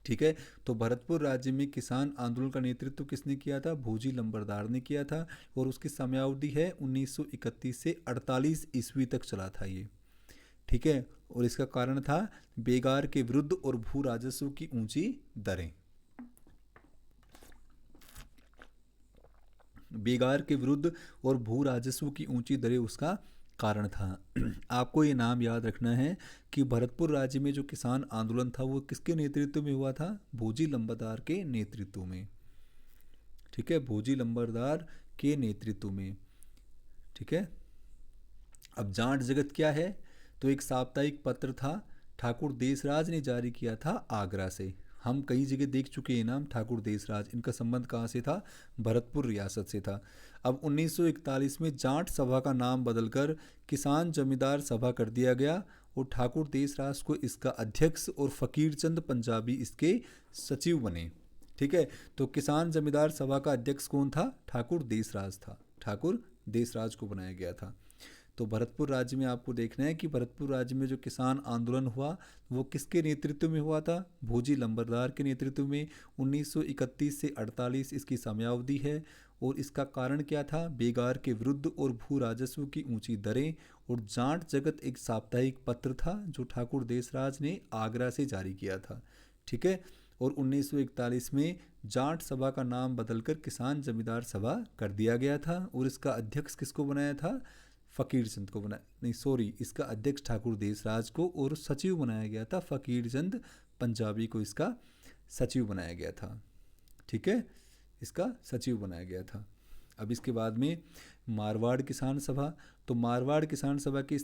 ठीक है, तो भरतपुर राज्य में किसान आंदोलन का नेतृत्व किसने किया था? भोजी लंबरदार ने किया था। और उसकी समयावधि है 1931 से 48 ईस्वी तक चला था ये। ठीक है, और इसका कारण था बेगार के विरुद्ध और भू राजस्व की ऊंची दरें। बेगार के विरुद्ध और भू राजस्व की ऊंची दरें उसका कारण था। आपको ये नाम याद रखना है कि भरतपुर राज्य में जो किसान आंदोलन था वो किसके नेतृत्व में हुआ था? भोजी लंबरदार के नेतृत्व में। ठीक है, भोजी लंबरदार के नेतृत्व में। ठीक है, अब जाट जगत क्या है? तो एक साप्ताहिक पत्र था, ठाकुर देसराज ने जारी किया था आगरा से। हम कई जगह देख चुके हैं नाम ठाकुर देसराज, इनका संबंध कहाँ से था? भरतपुर रियासत से था। अब 1941 में जाट सभा का नाम बदलकर किसान जमींदार सभा कर दिया गया और ठाकुर देसराज को इसका अध्यक्ष और फ़कीर चंद पंजाबी इसके सचिव बने। ठीक है, तो किसान जमींदार सभा का अध्यक्ष कौन था? ठाकुर देसराज था। ठाकुर देसराज को बनाया गया था। तो भरतपुर राज्य में आपको देखना है कि भरतपुर राज्य में जो किसान आंदोलन हुआ वो किसके नेतृत्व में हुआ था? भोजी लंबरदार के नेतृत्व में। 1931 से 48 इसकी समयावधि है। और इसका कारण क्या था? बेगार के विरुद्ध और भू राजस्व की ऊंची दरें। और जाट जगत एक साप्ताहिक पत्र था जो ठाकुर देसराज ने आगरा से जारी किया था। ठीक है, और 1941 में जाट सभा का नाम बदलकर किसान जमींदार सभा कर दिया गया था। और इसका अध्यक्ष किसको बनाया था? फ़कीर चंद को बनाया, नहीं सॉरी, इसका अध्यक्ष ठाकुर देसराज को और सचिव बनाया गया था फ़कीर चंद पंजाबी को, इसका सचिव बनाया गया था। ठीक है, इसका सचिव बनाया गया था। अब इसके बाद में मारवाड़ किसान सभा। तो मारवाड़ किसान सभा की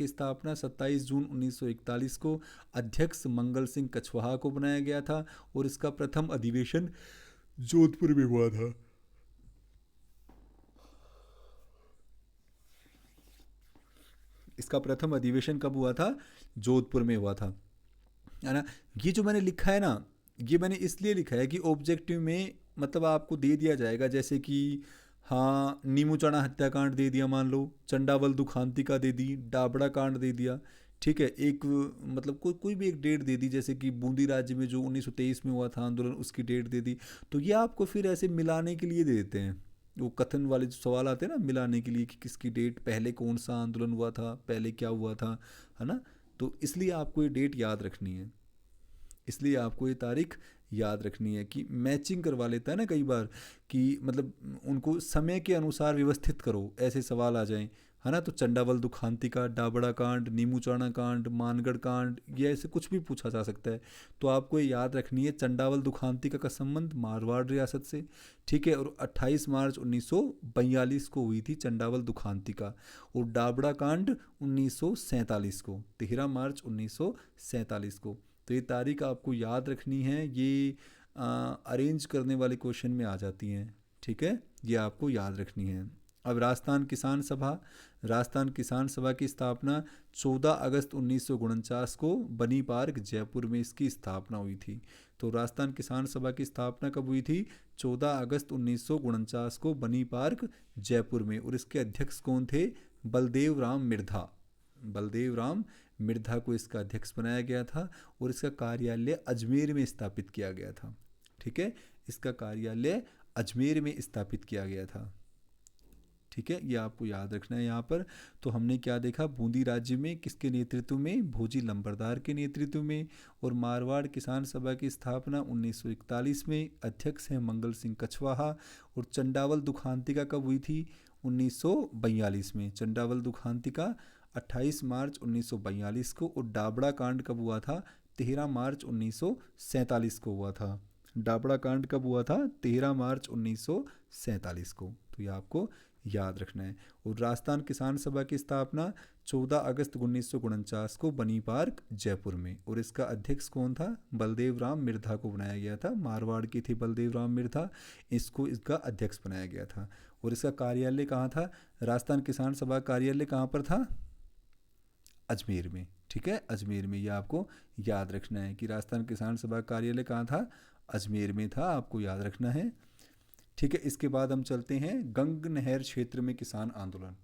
स्थापना 27 जून 1941 को अध्यक्ष मंगल सिंह कछवाहा को बनाया गया था। और इसका प्रथम अधिवेशन जोधपुर में हुआ था। इसका प्रथम अधिवेशन कब हुआ था? जोधपुर में हुआ था, है ना। ये जो मैंने लिखा है ना, ये मैंने इसलिए लिखा है कि ऑब्जेक्टिव में मतलब आपको दे दिया जाएगा, जैसे कि हाँ, नीमूचाणा हत्याकांड दे दिया मान लो, चंडावल दुखांतिका दे दी, डाबड़ा कांड दे दिया। ठीक है, एक मतलब कोई कोई भी एक डेट दे दी, जैसे कि बूंदी राज्य में जो 1923 में हुआ था आंदोलन, उसकी डेट दे दी। तो ये आपको फिर ऐसे मिलाने के लिए दे देते हैं, वो कथन वाले जो सवाल आते हैं ना, मिलाने के लिए कि किसकी डेट, पहले कौन सा आंदोलन हुआ था, पहले क्या हुआ था, है ना। तो इसलिए आपको ये डेट याद रखनी है, इसलिए आपको ये तारीख याद रखनी है कि मैचिंग करवा लेता है ना कई बार, कि मतलब उनको समय के अनुसार व्यवस्थित करो, ऐसे सवाल आ जाएं, है ना। तो चंडावल दुखांतिका, डाबड़ा कांड, नीमूचाणा कांड, मानगढ़ कांड, ये ऐसे कुछ भी पूछा जा सकता है। तो आपको ये याद रखनी है, चंडावल दुखांतिका का संबंध मारवाड़ रियासत से। ठीक है, और 28 मार्च 1942 को हुई थी चंडावल दुखांतिका, और डाबड़ा कांड 1947 को, 13 मार्च 1947 को। तो ये तारीख आपको याद रखनी है, ये अरेंज करने वाले क्वेश्चन में आ जाती हैं। ठीक है, ये आपको याद रखनी है। अब राजस्थान किसान सभा, राजस्थान किसान सभा की स्थापना 14 अगस्त 1949 को बनी पार्क जयपुर में इसकी स्थापना हुई थी। तो राजस्थान किसान सभा की स्थापना कब हुई थी? 14 अगस्त 1949 को बनी पार्क जयपुर में, और इसके अध्यक्ष कौन थे? बलदेव राम मिर्धा। बलदेव राम मिर्धा को इसका अध्यक्ष बनाया गया था, और इसका कार्यालय अजमेर में स्थापित किया गया था। ठीक है, इसका कार्यालय अजमेर में स्थापित किया गया था। ठीक है, ये आपको याद रखना है यहाँ पर। तो हमने क्या देखा, बूंदी राज्य में किसके नेतृत्व में? भोजी लंबरदार के नेतृत्व में। और मारवाड़ किसान सभा की स्थापना 1941 में, अध्यक्ष हैं मंगल सिंह कछवाहा। और चंडावल दुखांतिका कब हुई थी? 1942 में। चंडावल दुखांतिका 28 मार्च 1942 को। और डाबड़ा कांड कब हुआ था? 13 मार्च 1947 को हुआ था। डाबड़ा कांड कब हुआ था? 13 मार्च 1947 को। तो ये आपको याद रखना है। और राजस्थान किसान सभा की स्थापना 14 अगस्त 1949 को बनी पार्क जयपुर में, और इसका अध्यक्ष कौन था? बलदेव राम मिर्धा को बनाया गया था। मारवाड़ के थे बलदेव राम मिर्धा, इसको इसका अध्यक्ष बनाया गया था। और इसका कार्यालय कहाँ था? राजस्थान किसान सभा कार्यालय कहाँ पर था? अजमेर में। ठीक है, अजमेर में। ये आपको याद रखना है कि राजस्थान किसान सभा कार्यालय कहाँ था? अजमेर में था, आपको याद रखना है। ठीक है, इसके बाद हम चलते हैं गंग नहर क्षेत्र में किसान आंदोलन।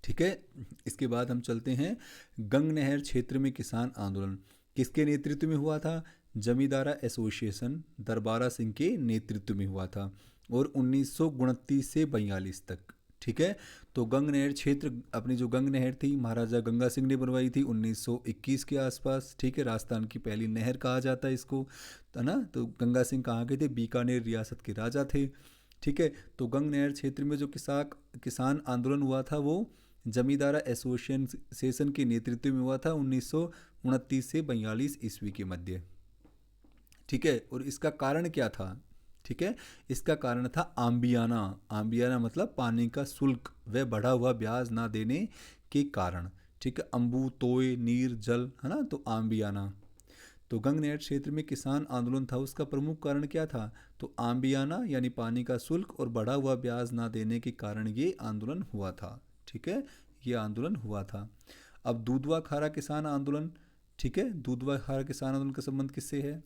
ठीक है, इसके बाद हम चलते हैं गंग नहर क्षेत्र में किसान आंदोलन किसके नेतृत्व में हुआ था? जमींदारा एसोसिएशन दरबारा सिंह के नेतृत्व में हुआ था, और 1929 से 42 तक। ठीक है, तो गंग नहर क्षेत्र, अपनी जो गंग नहर थी महाराजा गंगा सिंह ने बनवाई थी 1921 के आसपास। ठीक है, राजस्थान की पहली नहर कहा जाता है इसको, है ना। तो गंगा सिंह कहाँ के थे? बीकानेर रियासत के राजा थे। ठीक है, तो गंग नहर क्षेत्र में जो किसान आंदोलन हुआ था, वो जमींदारा एसोसिएशन के नेतृत्व में हुआ था 1929 से 42 ईस्वी के मध्य। ठीक है, और इसका कारण क्या था? ठीक है, इसका कारण था आम्बियाना। आम्बियाना मतलब पानी का शुल्क व बढ़ा हुआ ब्याज ना देने के कारण। ठीक है, अम्बु तोय नीर जल, है ना, तो आम्बियाना। तो गंग नहर क्षेत्र में किसान आंदोलन था, उसका प्रमुख कारण क्या था? तो आम्बियाना यानी पानी का शुल्क और बढ़ा हुआ ब्याज ना देने के कारण ये आंदोलन हुआ था। ठीक है, ये आंदोलन हुआ था। अब दूधवा खारा किसान आंदोलन। ठीक है, दूधवा खारा किसान आंदोलन का संबंध किससे है?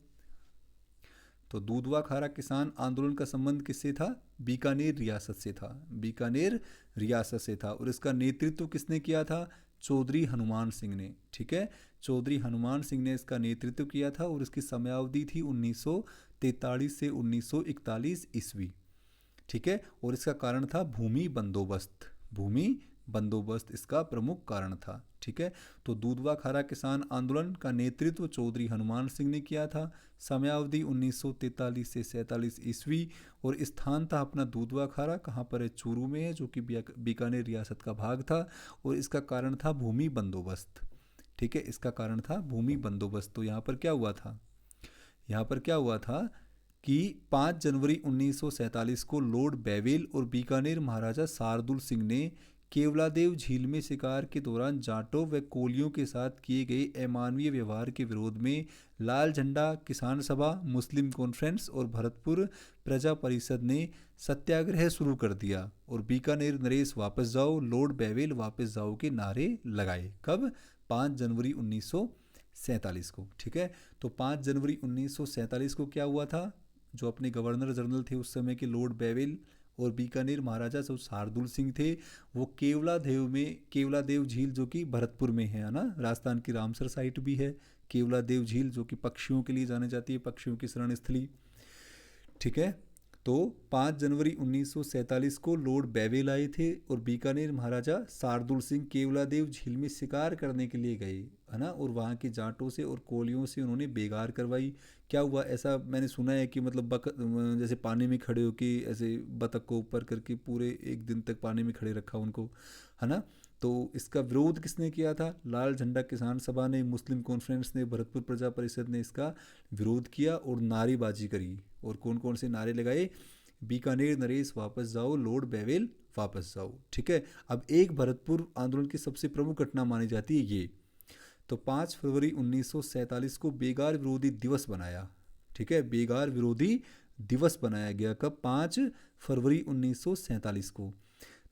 तो दूधवा खारा किसान आंदोलन का संबंध किससे था? बीकानेर रियासत से था। बीकानेर रियासत से था, और इसका नेतृत्व किसने किया था? चौधरी हनुमान सिंह ने। ठीक है, चौधरी हनुमान सिंह ने इसका नेतृत्व किया था, और इसकी समयावधि थी 1943 से 1941 ईस्वी। ठीक है, और इसका कारण था भूमि बंदोबस्त। भूमि बंदोबस्त इसका प्रमुख कारण था। ठीक है, तो दूधवा खारा किसान आंदोलन का नेतृत्व चौधरी हनुमान सिंह ने किया था। समयावधि 1943 से 47 ईस्वी, और स्थान था अपना दूधवा खारा, कहाँ पर है? चूरू में है, जो कि बीकानेर रियासत का भाग था। और इसका कारण था भूमि बंदोबस्त। ठीक है, इसका कारण था भूमि बंदोबस्त। तो यहाँ पर क्या हुआ था? यहाँ पर क्या हुआ था कि 5 जनवरी 1947 को लॉर्ड बेवेल और बीकानेर महाराजा शार्दुल सिंह ने केवलादेव झील में शिकार के दौरान जाटों व कोलियों के साथ किए गए अमानवीय व्यवहार के विरोध में लाल झंडा किसान सभा, मुस्लिम कॉन्फ्रेंस और भरतपुर प्रजा परिषद ने सत्याग्रह शुरू कर दिया, और बीकानेर नरेश वापस जाओ, लॉर्ड बेवेल वापस जाओ के नारे लगाए। कब? 5 जनवरी 1947 को। ठीक है, तो 5 जनवरी 1947 को क्या हुआ था? जो अपने गवर्नर जनरल थे उस समय के, लॉर्ड बेवेल, और बीकानेर महाराजा जो शार्दुल सिंह थे, वो केवलादेव झील जो कि भरतपुर में है ना, राजस्थान की रामसर साइट भी है केवलादेव झील, जो कि पक्षियों के लिए जानी जाती है, पक्षियों की शरण स्थली। ठीक है, तो 5 जनवरी 1947 को लॉर्ड बेवेल आए थे और बीकानेर महाराजा शार्दुल सिंह केवलादेव झील में शिकार करने के लिए गए, है ना, और वहाँ के जाटों से और कोलियों से उन्होंने बेगार करवाई। क्या हुआ, ऐसा मैंने सुना है कि मतलब जैसे पानी में खड़े होके ऐसे बतख को ऊपर करके पूरे एक दिन तक पानी में खड़े रखा उनको, है ना। तो इसका विरोध किसने किया था? लाल झंडा किसान सभा ने, मुस्लिम कॉन्फ्रेंस ने, भरतपुर प्रजा परिषद ने इसका विरोध किया और नारेबाजी करी। और कौन कौन से नारे लगाए? बीकानेर नरेश वापस जाओ, लॉर्ड बेवेल वापस जाओ। ठीक है, अब एक भरतपुर आंदोलन की सबसे प्रमुख घटना मानी जाती है ये। तो 5 फरवरी 1947 को बेगार विरोधी दिवस बनाया। ठीक है, बेगार विरोधी दिवस बनाया गया कब? 5 फरवरी 1947 को।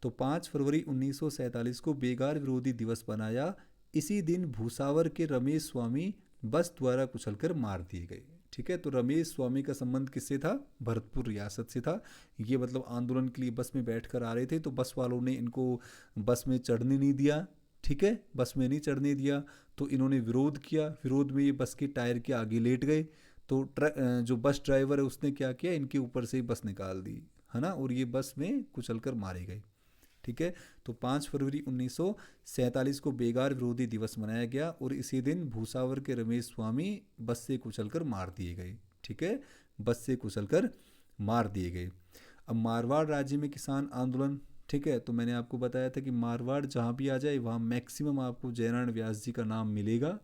तो 5 फरवरी 1947 को बेगार विरोधी दिवस बनाया। इसी दिन भूसावर के रमेश स्वामी बस द्वारा कुचलकर मार दिए गए। ठीक है, तो रमेश स्वामी का संबंध किससे था? भरतपुर रियासत से था। ये मतलब आंदोलन के लिए बस में बैठकर आ रहे थे, तो बस वालों ने इनको बस में चढ़ने नहीं दिया। ठीक है, बस में नहीं चढ़ने दिया, तो इन्होंने विरोध किया। विरोध में ये बस के टायर के आगे लेट गए। तो जो बस ड्राइवर है उसने क्या किया, इनके ऊपर से ही बस निकाल दी, है ना, और ये बस में कुचलकर मारे गए। ठीक है, तो 5 फरवरी 1947 को बेगार विरोधी दिवस मनाया गया और इसी दिन भूसावर के रमेश स्वामी बस से कुचलकर मार दिए गए। ठीक है, बस से कुचलकर मार दिए गए। अब मारवाड़ राज्य में किसान आंदोलन। ठीक है, तो मैंने आपको बताया था कि मारवाड़ जहाँ भी आ जाए वहाँ मैक्सिमम आपको जयनारायण व्यास जी का नाम मिलेगा,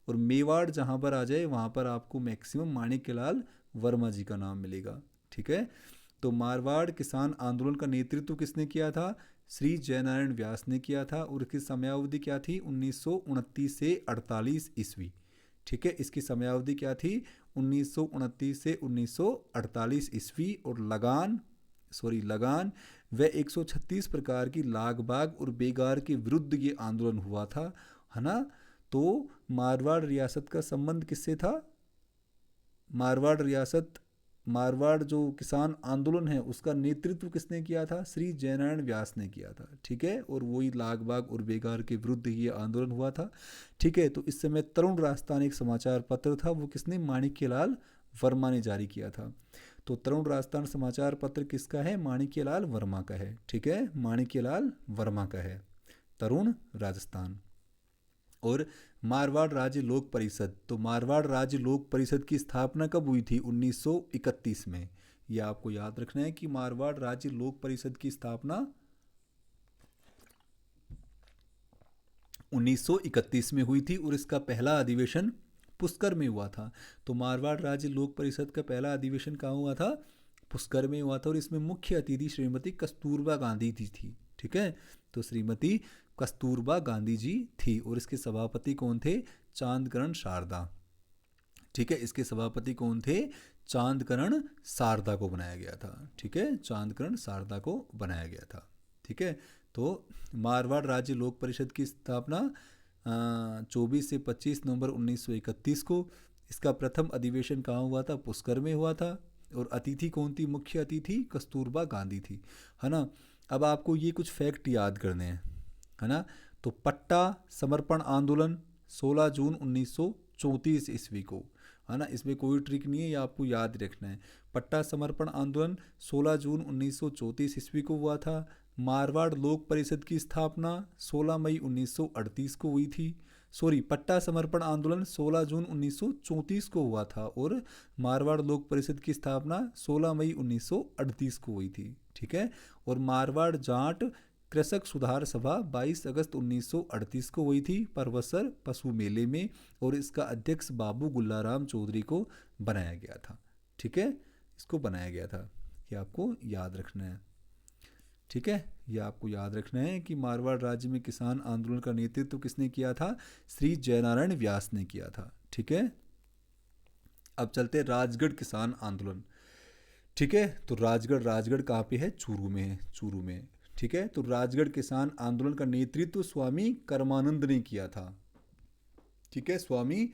और मेवाड़ जहाँ पर आ जाए वहाँ पर आपको मैक्सिमम माणिक्यलाल वर्मा जी का नाम मिलेगा। ठीक है, तो मारवाड़ किसान आंदोलन का नेतृत्व किसने किया था? श्री जयनारायण व्यास ने किया था, और इसकी समयावधि क्या थी? 1929 से 48 ईस्वी। ठीक है, इसकी समयावधि क्या थी? 1929 से 1948 ईस्वी। और लगान व 136 प्रकार की लाग बाग और बेगार के विरुद्ध ये आंदोलन हुआ था, है ना। तो मारवाड़ रियासत का संबंध किससे था? मारवाड़ जो किसान आंदोलन है उसका नेतृत्व किसने किया था? श्री जयनारायण व्यास ने किया था। ठीक है, और वही लाग बाग और बेगार के विरुद्ध ये आंदोलन हुआ था। ठीक है, तो इस समय तरुण राजस्थान एक समाचार पत्र था, वो किसने? माणिक्यलाल वर्मा ने जारी किया था। तो तरुण राजस्थान समाचार पत्र किसका है? माणिक्यलाल वर्मा का है। ठीक है, माणिक्यलाल वर्मा का है तरुण राजस्थान। और मारवाड़ राज्य लोक परिषद। तो मारवाड़ राज्य लोक परिषद की स्थापना कब हुई थी? 1931 में। यह आपको याद रखना है कि मारवाड़ राज्य लोक परिषद की स्थापना 1931 में हुई थी, और इसका पहला अधिवेशन पुष्कर में हुआ था। तो मारवाड़ राज्य लोक परिषद का पहला अधिवेशन कहाँ हुआ था? पुष्कर में हुआ था, और इसमें मुख्य अतिथि श्रीमती कस्तूरबा गांधी जी थी। ठीक है, तो श्रीमती कस्तूरबा गांधी जी थी, और इसके सभापति कौन थे? चांदकरण शारदा। ठीक है, इसके सभापति कौन थे? चांदकरण शारदा को बनाया गया था। ठीक है, चांदकरण शारदा को बनाया गया था। ठीक है, तो मारवाड़ राज्य लोक परिषद की स्थापना 24 से 25 नवंबर 1931 को। इसका प्रथम अधिवेशन कहाँ हुआ था? पुष्कर में हुआ था, और अतिथि कौन थी? मुख्य अतिथि कस्तूरबा गांधी थी, है ना। अब आपको ये कुछ फैक्ट याद करने हैं, है ना। तो पट्टा समर्पण आंदोलन 16 जून 1934 ईस्वी को, है ना, इसमें कोई ट्रिक नहीं है, ये आपको याद रखना है। पट्टा समर्पण आंदोलन 16 जून 1934 ईस्वी को हुआ था। मारवाड़ लोक परिषद की स्थापना 16 मई 1938 को हुई थी। पट्टा समर्पण आंदोलन 16 जून 1934 को हुआ था, और मारवाड़ लोक परिषद की स्थापना 16 मई 1938 को हुई थी। ठीक है, और मारवाड़ जाट कृषक सुधार सभा 22 अगस्त 1938 को हुई थी परवसर पशु मेले में, और इसका अध्यक्ष बाबू गुल्लाराम चौधरी को बनाया गया था। ठीक है, इसको बनाया गया था, ये आपको याद रखना है। ठीक है, ये आपको याद रखना है कि मारवाड़ राज्य में किसान आंदोलन का नेतृत्व किसने किया था? श्री जयनारायण व्यास ने किया था। ठीक है, अब चलते राजगढ़ किसान आंदोलन। ठीक है, तो राजगढ़ कहाँ पे है? चूरू में है, चूरू में। ठीक है, तो राजगढ़ किसान आंदोलन का नेतृत्व स्वामी कर्मानंद ने किया था। ठीक है, स्वामी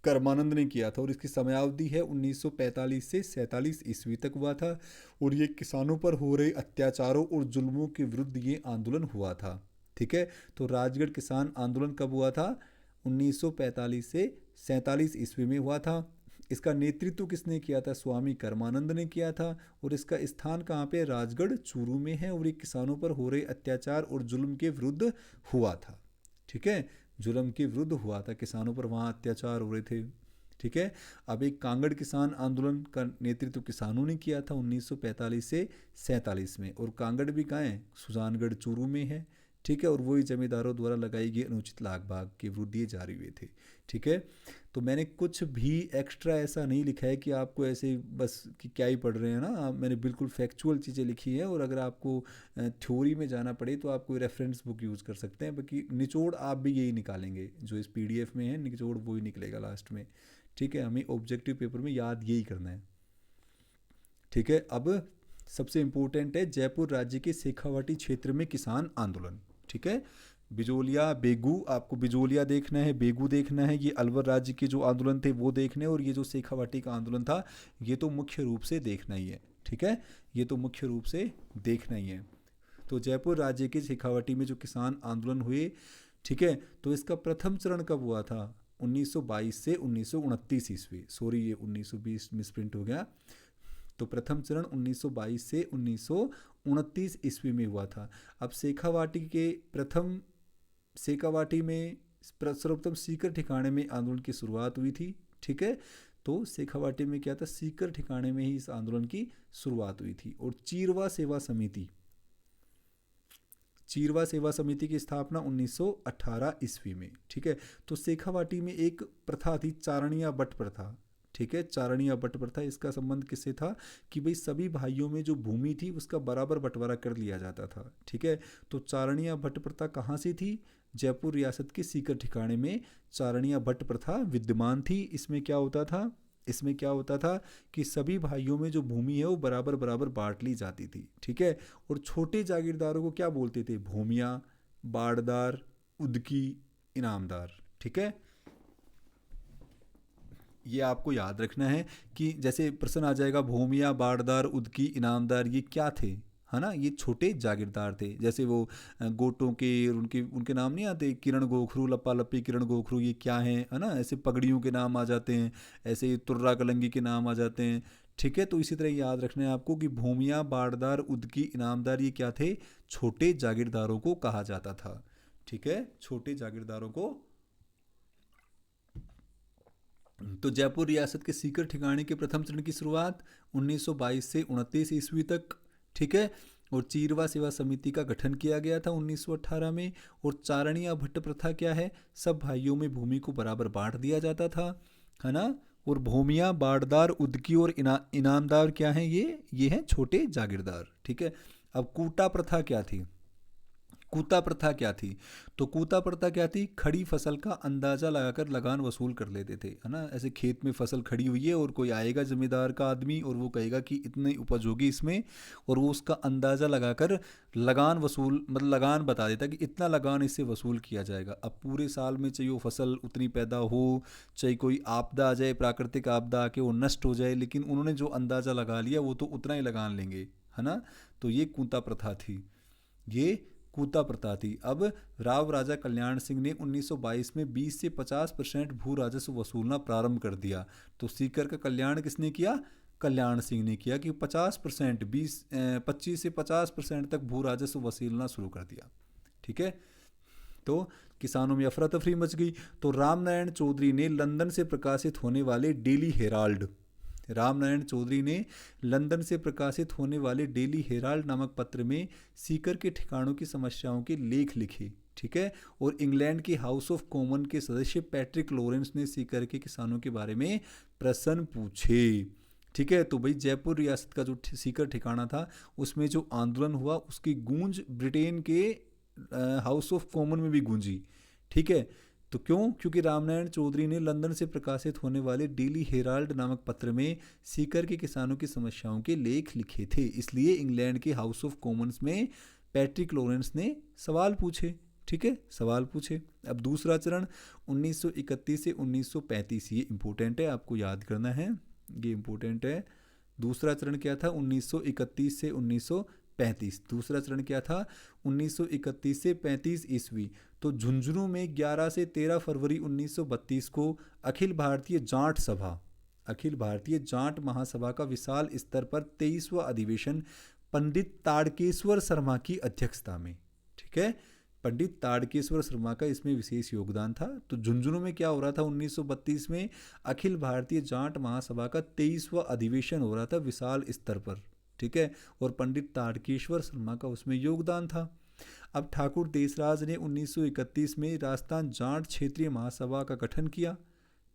कर्मानंद ने किया था और इसकी समयावधि है 1945 से 47 ईस्वी तक हुआ था। और ये किसानों पर हो रहे अत्याचारों और जुल्मों के विरुद्ध ये आंदोलन हुआ था। ठीक है, तो राजगढ़ किसान आंदोलन कब हुआ था? 1945 से 47 ईस्वी में हुआ था। इसका नेतृत्व किसने किया था? स्वामी कर्मानंद ने किया था। और इसका स्थान कहाँ पे? राजगढ़ चूरू में है। और ये किसानों पर हो रहे अत्याचार और जुल्म के विरुद्ध हुआ था। ठीक है, जुल्म के विरुद्ध हुआ था, किसानों पर वहाँ अत्याचार हो रहे थे। ठीक है, अब एक कांगड़ किसान आंदोलन का नेतृत्व किसानों ने किया था 1945 से 47 में। और कांगड़ भी कहाँ है? सुजानगढ़ चूरू में है। ठीक है, और वही जमींदारों द्वारा लगाई गई अनुचित लाग भाग के विरुद्ध ये जारी हुए थे। ठीक है, तो मैंने कुछ भी एक्स्ट्रा ऐसा नहीं लिखा है कि आपको ऐसे बस कि क्या ही पढ़ रहे हैं ना, मैंने बिल्कुल फैक्चुअल चीज़ें लिखी है। और अगर आपको थ्योरी में जाना पड़े तो आप कोई रेफरेंस बुक यूज़ कर सकते हैं, बाकी निचोड़ आप भी यही निकालेंगे जो इस पीडीएफ में है, निचोड़ वही निकलेगा लास्ट में। ठीक है, हमें ऑब्जेक्टिव पेपर में याद यही करना है। ठीक है, अब सबसे इम्पोर्टेंट है जयपुर राज्य के शेखावाटी क्षेत्र में किसान आंदोलन। ठीक है, बिजोलिया बेगू, आपको बिजोलिया देखना है, बेगू देखना है, ये अलवर राज्य के जो आंदोलन थे वो देखने, और ये जो शेखावाटी का आंदोलन था ये तो मुख्य रूप से देखना ही है। ठीक है, ये तो मुख्य रूप से देखना ही है। तो जयपुर राज्य के शेखावाटी में जो किसान आंदोलन हुए, ठीक है, तो इसका प्रथम चरण कब हुआ था? 1922 से 1929 ईस्वी। सॉरी, ये 1920 मिसप्रिंट हो गया। तो प्रथम चरण 1922 से 1929 ईस्वी में हुआ था। अब शेखावाटी में सर्वप्रथम सीकर ठिकाने में आंदोलन की शुरुआत हुई थी। ठीक है, तो शेखावाटी में क्या था? सीकर ठिकाने में ही इस आंदोलन की शुरुआत हुई थी। और चीरवा सेवा समिति की स्थापना 1918 ईस्वी में। ठीक है, तो शेखावाटी में एक प्रथा थी, चारणिया बट प्रथा। ठीक है, चारणिया बट प्रथा, इसका संबंध किससे था? कि भाई सभी भाइयों में जो भूमि थी उसका बराबर बंटवारा कर लिया जाता था। ठीक है, तो चारणिया भट्ट प्रथा कहाँ से थी? जयपुर रियासत के सीकर ठिकाने में चारणिया भट्ट प्रथा विद्यमान थी। इसमें क्या होता था कि सभी भाइयों में जो भूमि है वो बराबर बराबर बांट ली जाती थी। ठीक है, और छोटे जागीरदारों को क्या बोलते थे? भूमिया, बाड़दार, उदकी, इनामदार। ठीक है, ये आपको याद रखना है कि जैसे प्रश्न आ जाएगा भूमिया, बाड़दार, उदकी, इनामदार, ये क्या थे? है ना, ये छोटे जागीरदार थे। जैसे वो गोटों के उनके उनके नाम नहीं आते, किरण गोखरू, लप्पा लप्पी किरण गोखरू, ये क्या हैं? है ना, ऐसे पगड़ियों के नाम आ जाते हैं, ऐसे तुर्रा कलंगी के नाम आ जाते हैं। ठीक है, तो इसी तरह याद रखना है आपको कि भूमिया, बाड़दार, उदकी, इनामदार, ये क्या थे? छोटे जागीरदारों को कहा जाता था। ठीक है, छोटे जागीरदारों को। तो जयपुर रियासत के सीकर ठिकाने के प्रथम चरण की शुरुआत 1922 से 29 ईस्वी तक। ठीक है, और चीरवा सेवा समिति का गठन किया गया था 1918 में। और चारणिया भट्ट प्रथा क्या है? सब भाइयों में भूमि को बराबर बांट दिया जाता था, है ना। और भूमिया, बाड़दार, उदकी और इनामदार क्या हैं? ये हैं छोटे जागीरदार। ठीक है, अब कूटा प्रथा क्या थी? कूता प्रथा क्या थी? तो कूता प्रथा क्या थी? खड़ी फसल का अंदाजा लगाकर लगान वसूल कर लेते थे, है ना। ऐसे खेत में फसल खड़ी हुई है और कोई आएगा जमींदार का आदमी और वो कहेगा कि इतनी उपज होगी इसमें, और वो उसका अंदाजा लगाकर लगान वसूल, मतलब लगान बता देता कि इतना लगान इससे वसूल किया जाएगा। अब पूरे साल में चाहे वो फसल उतनी पैदा हो, चाहे कोई आपदा आ जाए, प्राकृतिक आपदा आके वो नष्ट हो जाए, लेकिन उन्होंने जो अंदाजा लगा लिया वो तो उतना ही लगान लेंगे, है ना। तो ये कूता प्रथा थी, ये कूता प्रथा थी। अब राव राजा कल्याण सिंह ने 1922 में 20 से 50% भू राजस्व वसूलना प्रारंभ कर दिया। तो सीकर का कल्याण किसने किया? कल्याण सिंह ने किया कि 50%, 25 से 50% तक भू राजस्व वसूलना शुरू कर दिया। ठीक है, तो किसानों में अफरा तफरी मच गई। तो रामनारायण चौधरी ने लंदन से प्रकाशित होने वाले डेली हेराल्ड नामक पत्र में सीकर के ठिकानों की समस्याओं के लेख लिखे। ठीक है, और इंग्लैंड के हाउस ऑफ कॉमन के सदस्य पैट्रिक लॉरेंस ने सीकर के किसानों के बारे में प्रश्न पूछे। ठीक है, तो भाई जयपुर रियासत का जो सीकर ठिकाना था उसमें जो आंदोलन हुआ उसकी गूंज ब्रिटेन के हाउस ऑफ कॉमन में भी गूंजी। ठीक है, तो क्यों? क्योंकि रामनारायण चौधरी ने लंदन से प्रकाशित होने वाले डेली हेराल्ड नामक पत्र में सीकर के किसानों की समस्याओं के लेख लिखे थे। इसलिए इंग्लैंड के हाउस ऑफ कॉमन्स में पैट्रिक लॉरेंस ने सवाल पूछे। ठीक है, सवाल पूछे। अब दूसरा चरण 1931 से 1935, ये इंपॉर्टेंट है, आपको याद करना है, ये इंपॉर्टेंट है। दूसरा चरण क्या था? 1931 से 1935। दूसरा चरण क्या था? 1931 से 35 ईस्वी। तो झुंझुनू में 11 से 13 फरवरी 1932 को अखिल भारतीय जाट सभा, अखिल भारतीय जाट महासभा का विशाल स्तर पर 23वां अधिवेशन पंडित ताड़केश्वर शर्मा की अध्यक्षता में, ठीक है, पंडित ताड़केश्वर शर्मा का इसमें विशेष योगदान था। तो झुंझुनू में क्या हो रहा था? 1932 में अखिल भारतीय जाट महासभा का 23वां अधिवेशन हो रहा था विशाल स्तर पर, ठीक है, और पंडित ताड़केश्वर शर्मा का उसमें योगदान था। अब ठाकुर देशराज ने 1931 में राजस्थान जाट क्षेत्रीय महासभा का गठन किया,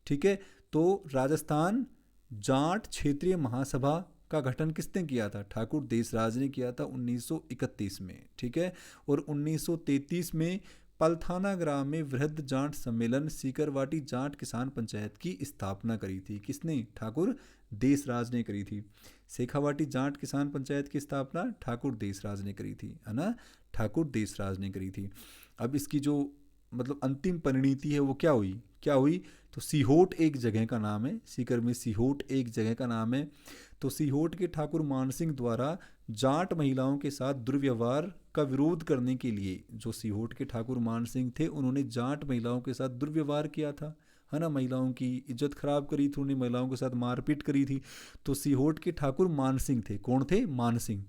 ठीक है। तो राजस्थान जाट क्षेत्रीय महासभा का गठन किसने किया था? ठाकुर देशराज ने किया था 1931 में, ठीक है। और 1933 में पलथाना ग्राम में वृहद जाट सम्मेलन सीकरवाटी जाट किसान पंचायत की स्थापना करी थी। किसने? ठाकुर देशराज ने करी थी। शेखावाटी जाट किसान पंचायत की स्थापना ठाकुर देशराज ने करी थी, है ना, ठाकुर देशराज ने करी थी। अब इसकी जो मतलब अंतिम परिणति है वो क्या हुई? क्या हुई? तो सीहोट एक जगह का नाम है, सीकर में सीहोट एक जगह का नाम है। तो सीहोट के ठाकुर मानसिंह द्वारा जाट महिलाओं के साथ दुर्व्यवहार का विरोध करने के लिए, जो सीहोट के ठाकुर मानसिंह थे, उन्होंने जाट महिलाओं के साथ दुर्व्यवहार किया था, है ना, महिलाओं की इज्जत खराब करी थी, उन्हें महिलाओं के साथ मारपीट करी थी। तो सीहोट के ठाकुर मानसिंह थे। कौन थे? मानसिंह।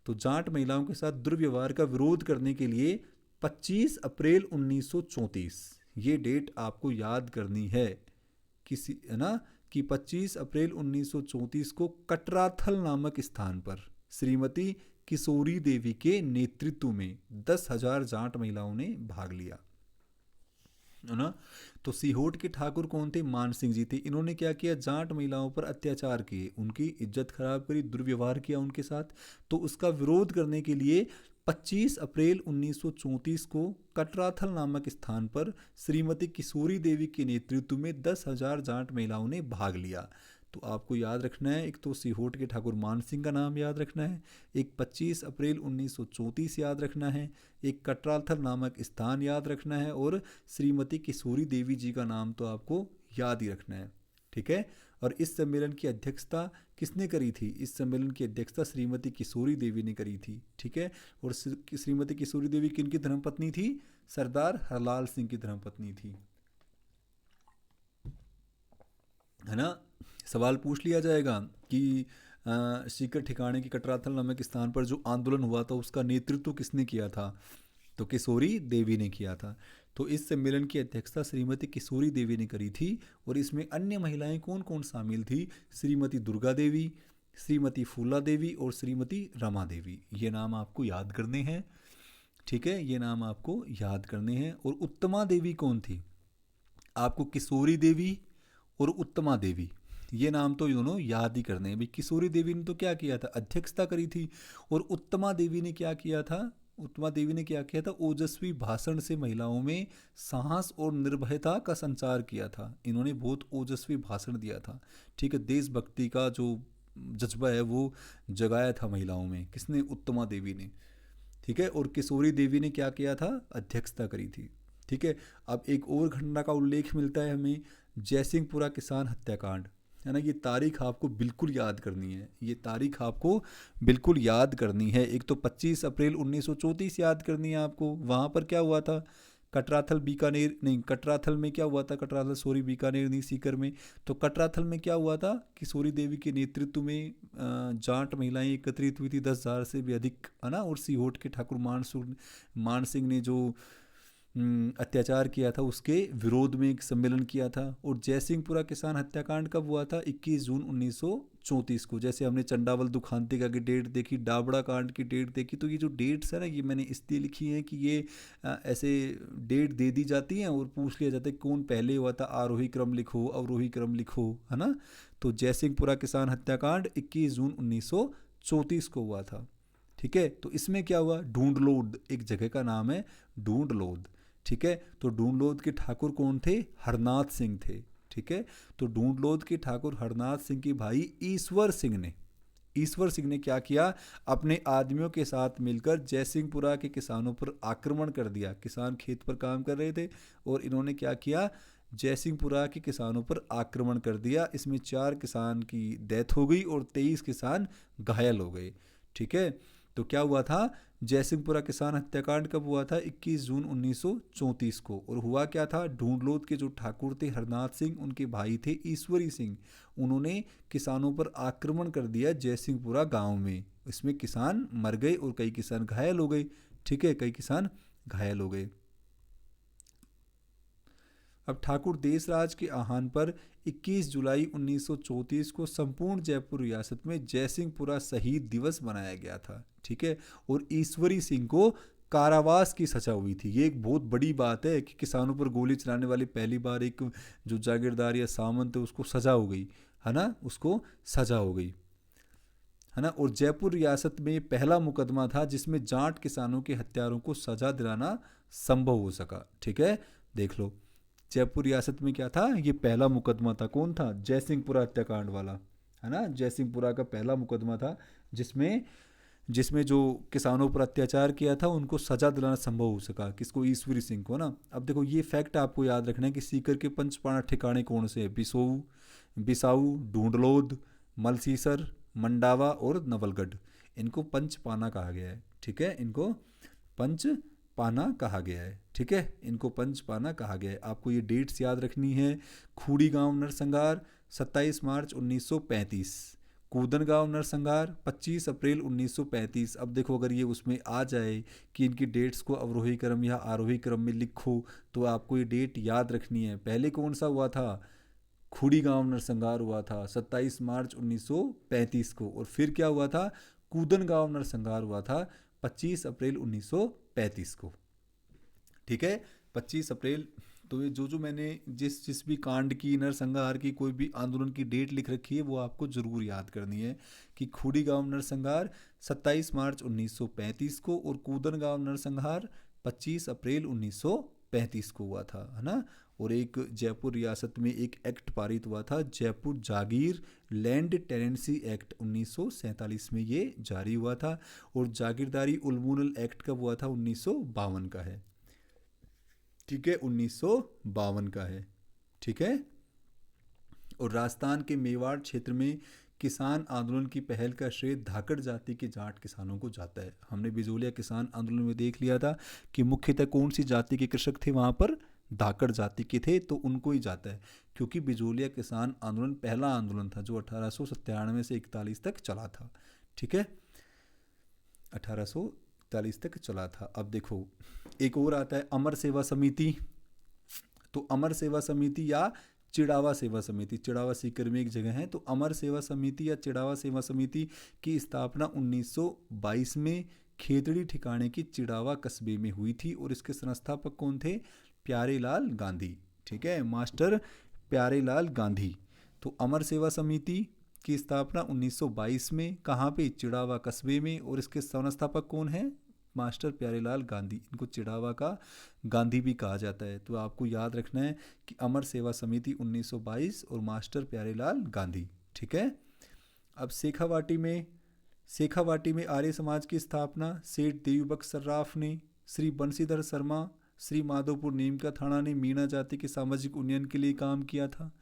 तो जाट महिलाओं के साथ दुर्व्यवहार का विरोध करने के लिए 25 अप्रैल 1934, ये डेट आपको याद करनी है, किसी, है ना, कि 25 अप्रैल 1934 को कटराथल नामक स्थान पर श्रीमती किशोरी देवी के नेतृत्व में 10,000 जाट महिलाओं ने भाग लिया, है ना। तो सीहोट के ठाकुर कौन थे? मानसिंह जी थे। इन्होंने क्या किया? जाट महिलाओं पर अत्याचार किए, उनकी इज्जत खराब करी, दुर्व्यवहार किया उनके साथ। तो उसका विरोध करने के लिए 25 अप्रैल 1934 को कटराथल नामक स्थान पर श्रीमती किशोरी देवी के नेतृत्व में 10,000 जाट महिलाओं ने भाग लिया। तो आपको याद रखना है, एक तो सीहोट के ठाकुर मानसिंह का नाम याद रखना है, एक 25 अप्रैल 1934 याद रखना है, एक कटराथल नामक स्थान याद रखना है, और श्रीमती किशोरी देवी जी का नाम तो आपको याद ही रखना है, ठीक है। और इस सम्मेलन की अध्यक्षता किसने करी थी? इस सम्मेलन की अध्यक्षता श्रीमती किशोरी देवी ने करी थी, ठीक है। और श्रीमती किशोरी देवी किनकी धर्मपत्नी थी? सरदार हरलाल सिंह की धर्मपत्नी थी, है ना। सवाल पूछ लिया जाएगा कि सीकर ठिकाने की कटराथल नामक स्थान पर जो आंदोलन हुआ था उसका नेतृत्व किसने किया था? तो किशोरी देवी ने किया था। तो इस सम्मेलन की अध्यक्षता श्रीमती किशोरी देवी ने करी थी। और इसमें अन्य महिलाएं कौन कौन शामिल थी? श्रीमती दुर्गा देवी, श्रीमती फूला देवी और श्रीमती रमा देवी। ये नाम आपको याद करने हैं, ठीक है, ये नाम आपको याद करने हैं। और उत्तमा देवी कौन थी? आपको किशोरी देवी और उत्तमा देवी, ये नाम तो दोनों याद ही करने हैं भाई। किशोरी देवी ने तो क्या किया था? अध्यक्षता करी थी। और उत्तमा देवी ने क्या किया था? उत्तमा देवी ने क्या किया था? ओजस्वी भाषण से महिलाओं में साहस और निर्भयता का संचार किया था। इन्होंने बहुत ओजस्वी भाषण दिया था, ठीक है, देशभक्ति का जो जज्बा है वो जगाया था महिलाओं में। किसने? उत्तमा देवी ने, ठीक है। और किशोरी देवी ने क्या किया था? अध्यक्षता करी थी, ठीक है। अब एक और घटना का उल्लेख मिलता है हमें, जयसिंहपुरा किसान हत्याकांड, है ना। ये तारीख आपको बिल्कुल याद करनी है, ये तारीख आपको बिल्कुल याद करनी है। एक तो 25 अप्रैल 1934 याद करनी है आपको। वहाँ पर क्या हुआ था? कटराथल बीकानेर नहीं, कटराथल में क्या हुआ था? कटराथल सॉरी, बीकानेर नहीं, सीकर में। तो कटराथल में क्या हुआ था? किशोरी देवी के नेतृत्व में जाट महिलाएं एकत्रित हुई थी, 10,000 से भी अधिक, है ना। और सीहोट के ठाकुर मानसिंह ने जो अत्याचार किया था उसके विरोध में एक सम्मेलन किया था। और जयसिंहपुरा किसान हत्याकांड कब हुआ था? 21 जून 1934 को। जैसे हमने चंडावल दुखांतिका की डेट देखी, डाबड़ा कांड की डेट देखी, तो ये जो डेट्स है ना, ये मैंने इसलिए लिखी है कि ये ऐसे डेट दे दी जाती हैं और पूछ लिया जाता है कौन पहले हुआ था, आरोही क्रम लिखो, अवरोही क्रम लिखो, है ना। तो जयसिंहपुरा किसान हत्याकांड 21 जून 1934 को हुआ था, ठीक है। तो इसमें क्या हुआ? ढूंढलोद एक जगह का नाम है, ढूंढलोद, ठीक है। तो ढूंढलोद के ठाकुर कौन थे? हरनाथ सिंह थे, ठीक है। तो ढूंढलोद के ठाकुर हरनाथ सिंह के भाई ईश्वर सिंह ने, ईश्वर सिंह ने क्या किया, अपने आदमियों के साथ मिलकर जयसिंहपुरा के किसानों पर आक्रमण कर दिया। किसान खेत पर काम कर रहे थे और इन्होंने क्या किया, जयसिंहपुरा के किसानों पर आक्रमण कर दिया। इसमें 4 किसान की डेथ हो गई और 23 किसान घायल हो गए। ठीक है, तो क्या हुआ था, जयसिंहपुरा किसान हत्याकांड कब हुआ था, 21 जून 1934 को। और हुआ क्या था, ढूंढलोद के जो ठाकुर थे हरनाथ सिंह, उनके भाई थे ईश्वरी सिंह, उन्होंने किसानों पर आक्रमण कर दिया जयसिंहपुरा गांव में। इसमें किसान मर गए और कई किसान घायल हो गए। ठीक है, कई किसान घायल हो गए। अब ठाकुर देसराज के आह्वान पर 21 जुलाई 1934 को संपूर्ण जयपुर रियासत में जयसिंहपुरा शहीद दिवस मनाया गया था। ठीक है, और ईश्वरी सिंह को कारावास की सजा हुई थी। ये एक बहुत बड़ी बात है कि किसानों पर गोली चलाने वाली पहली बार एक जो जागीरदार या सामंत है उसको सजा हो गई, है ना, उसको सजा हो गई, है ना। और जयपुर रियासत में पहला मुकदमा था जिसमें जाट किसानों के हत्यारों को सजा दिलाना संभव हो सका। ठीक है, देख लो, जयपुर रियासत में क्या था, ये पहला मुकदमा था। कौन था, जयसिंहपुरा हत्याकांड वाला, है ना। जयसिंहपुरा का पहला मुकदमा था जिसमें जिसमें जो किसानों पर अत्याचार किया था उनको सजा दिलाना संभव हो सका। किसको, ईश्वरी सिंह को ना। अब देखो ये फैक्ट आपको याद रखना है कि सीकर के पंचपाणा ठिकाने कौन से हैं, बिसोऊ, बिसाऊ, ढूंढलोद, मलसीसर, मंडावा और नवलगढ़। इनको पंचपाना कहा गया है। ठीक है, इनको पंचपाना कहा गया है। ठीक है, इनको पंचपाना कहा गया है। आपको ये डेट्स याद रखनी है। खूड़ी गांव नरसंहार 27 मार्च 1935, कूदन गांव नरसंहार 25 अप्रैल 1935। अब देखो अगर ये उसमें आ जाए कि इनकी डेट्स को अवरोही क्रम या आरोही क्रम में लिखो तो आपको ये डेट याद रखनी है। पहले कौन सा हुआ था, खूड़ी गांव नरसंहार हुआ था 27 मार्च 1935 को, और फिर क्या हुआ था, कूदन गांव नरसंहार हुआ था 25 अप्रैल 1935 को। ठीक है, 25 अप्रैल। तो ये जो मैंने जिस जिस भी कांड की, नरसंहार की, कोई भी आंदोलन की डेट लिख रखी है वो आपको ज़रूर याद करनी है कि खूड़ी गांव नरसंहार 27 मार्च 1935 को और कूदन गांव नरसंहार 25 अप्रैल 1935 को हुआ था, है ना। और एक जयपुर रियासत में एक एक्ट पारित हुआ था, जयपुर जागीर लैंड टेनेंसी एक्ट 1947 में ये जारी हुआ था। और जागीरदारी उल्मूनल एक्ट कब हुआ था, 1952 का है। ठीक है, 1952 का है। ठीक है, और राजस्थान के मेवाड़ क्षेत्र में किसान आंदोलन की पहल का श्रेय धाकड़ जाति के जाट किसानों को जाता है। हमने बिजोलिया किसान आंदोलन में देख लिया था कि मुख्यतः कौन सी जाति के कृषक थे वहाँ पर, धाकड़ जाति के थे, तो उनको ही जाता है। क्योंकि बिजोलिया किसान आंदोलन पहला आंदोलन था जो 1897 से 41 तक चला था। ठीक है, 1841 तक चला था। अब देखो एक और आता है अमर सेवा समिति। तो अमर सेवा समिति या चिड़ावा सेवा समिति, चिड़ावा सीकर में एक जगह है, तो अमर सेवा समिति या चिड़ावा सेवा समिति की स्थापना 1922 में खेतड़ी ठिकाने की चिड़ावा कस्बे में हुई थी। और इसके संस्थापक कौन थे, प्यारेलाल गांधी। ठीक है, मास्टर प्यारेलाल गांधी। तो अमर सेवा समिति की स्थापना 1922 में, कहाँ पे, चिड़ावा कस्बे में। और इसके संस्थापक कौन है, मास्टर प्यारेलाल गांधी। इनको चिड़ावा का गांधी भी कहा जाता है। तो आपको याद रखना है कि अमर सेवा समिति 1922 और मास्टर प्यारेलाल गांधी। ठीक है, अब शेखावाटी में आर्य समाज की स्थापना सेठ देवीबख्श सर्राफ ने, श्री बंशीधर शर्मा, श्री माधोपुर नीमका थाना ने मीणा जाति के सामाजिक उन्नयन के लिए काम किया था।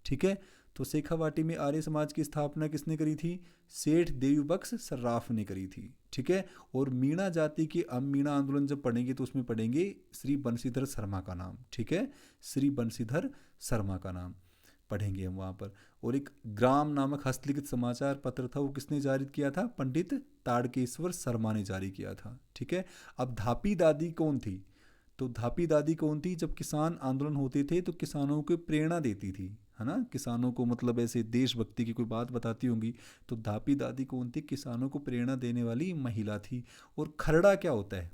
ठीक है, तो शेखावाटी में आर्य समाज की स्थापना किसने करी थी, सेठ देवीबख्श सर्राफ ने करी थी। ठीक है, और मीणा जाति के, हम मीणा आंदोलन जब पढ़ेंगे तो उसमें पढ़ेंगे श्री बंशीधर शर्मा का नाम। ठीक है, श्री बंशीधर शर्मा का नाम पढ़ेंगे हम वहाँ पर। और एक ग्राम नामक हस्तलिखित समाचार पत्र था, वो किसने जारी किया था, पंडित ताड़केश्वर शर्मा ने जारी किया था। ठीक है, अब धापी दादी कौन थी, तो धापी दादी कौन थी, जब किसान आंदोलन होते थे तो किसानों को प्रेरणा देती थी, है ना, किसानों को मतलब ऐसे देशभक्ति की कोई बात बताती होंगी। तो धापी दादी कौन थी, किसानों को प्रेरणा देने वाली महिला थी। और खरड़ा क्या होता है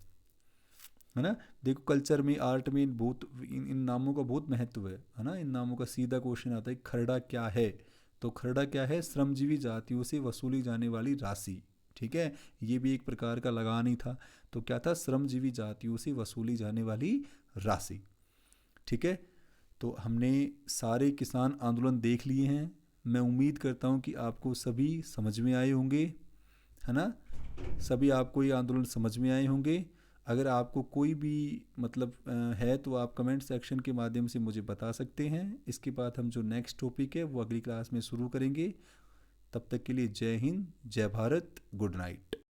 ना। देखो कल्चर में, आर्ट में बहुत इन नामों का बहुत महत्व है ना। इन नामों का सीधा क्वेश्चन आता है, खरड़ा क्या है। तो खरड़ा क्या है, श्रमजीवी जातियों से वसूली जाने वाली राशि। ठीक है, ये भी एक प्रकार का लगान ही था। तो क्या था, श्रमजीवी जातियों से वसूली जाने वाली राशि। ठीक है, तो हमने सारे किसान आंदोलन देख लिए हैं। मैं उम्मीद करता हूँ कि आपको सभी समझ में आए होंगे, है ना। सभी आपको ये आंदोलन समझ में आए होंगे। अगर आपको कोई भी मतलब है तो आप कमेंट सेक्शन के माध्यम से मुझे बता सकते हैं। इसके बाद हम जो नेक्स्ट टॉपिक है वो अगली क्लास में शुरू करेंगे। तब तक के लिए जय हिंद, जय भारत, गुड नाइट।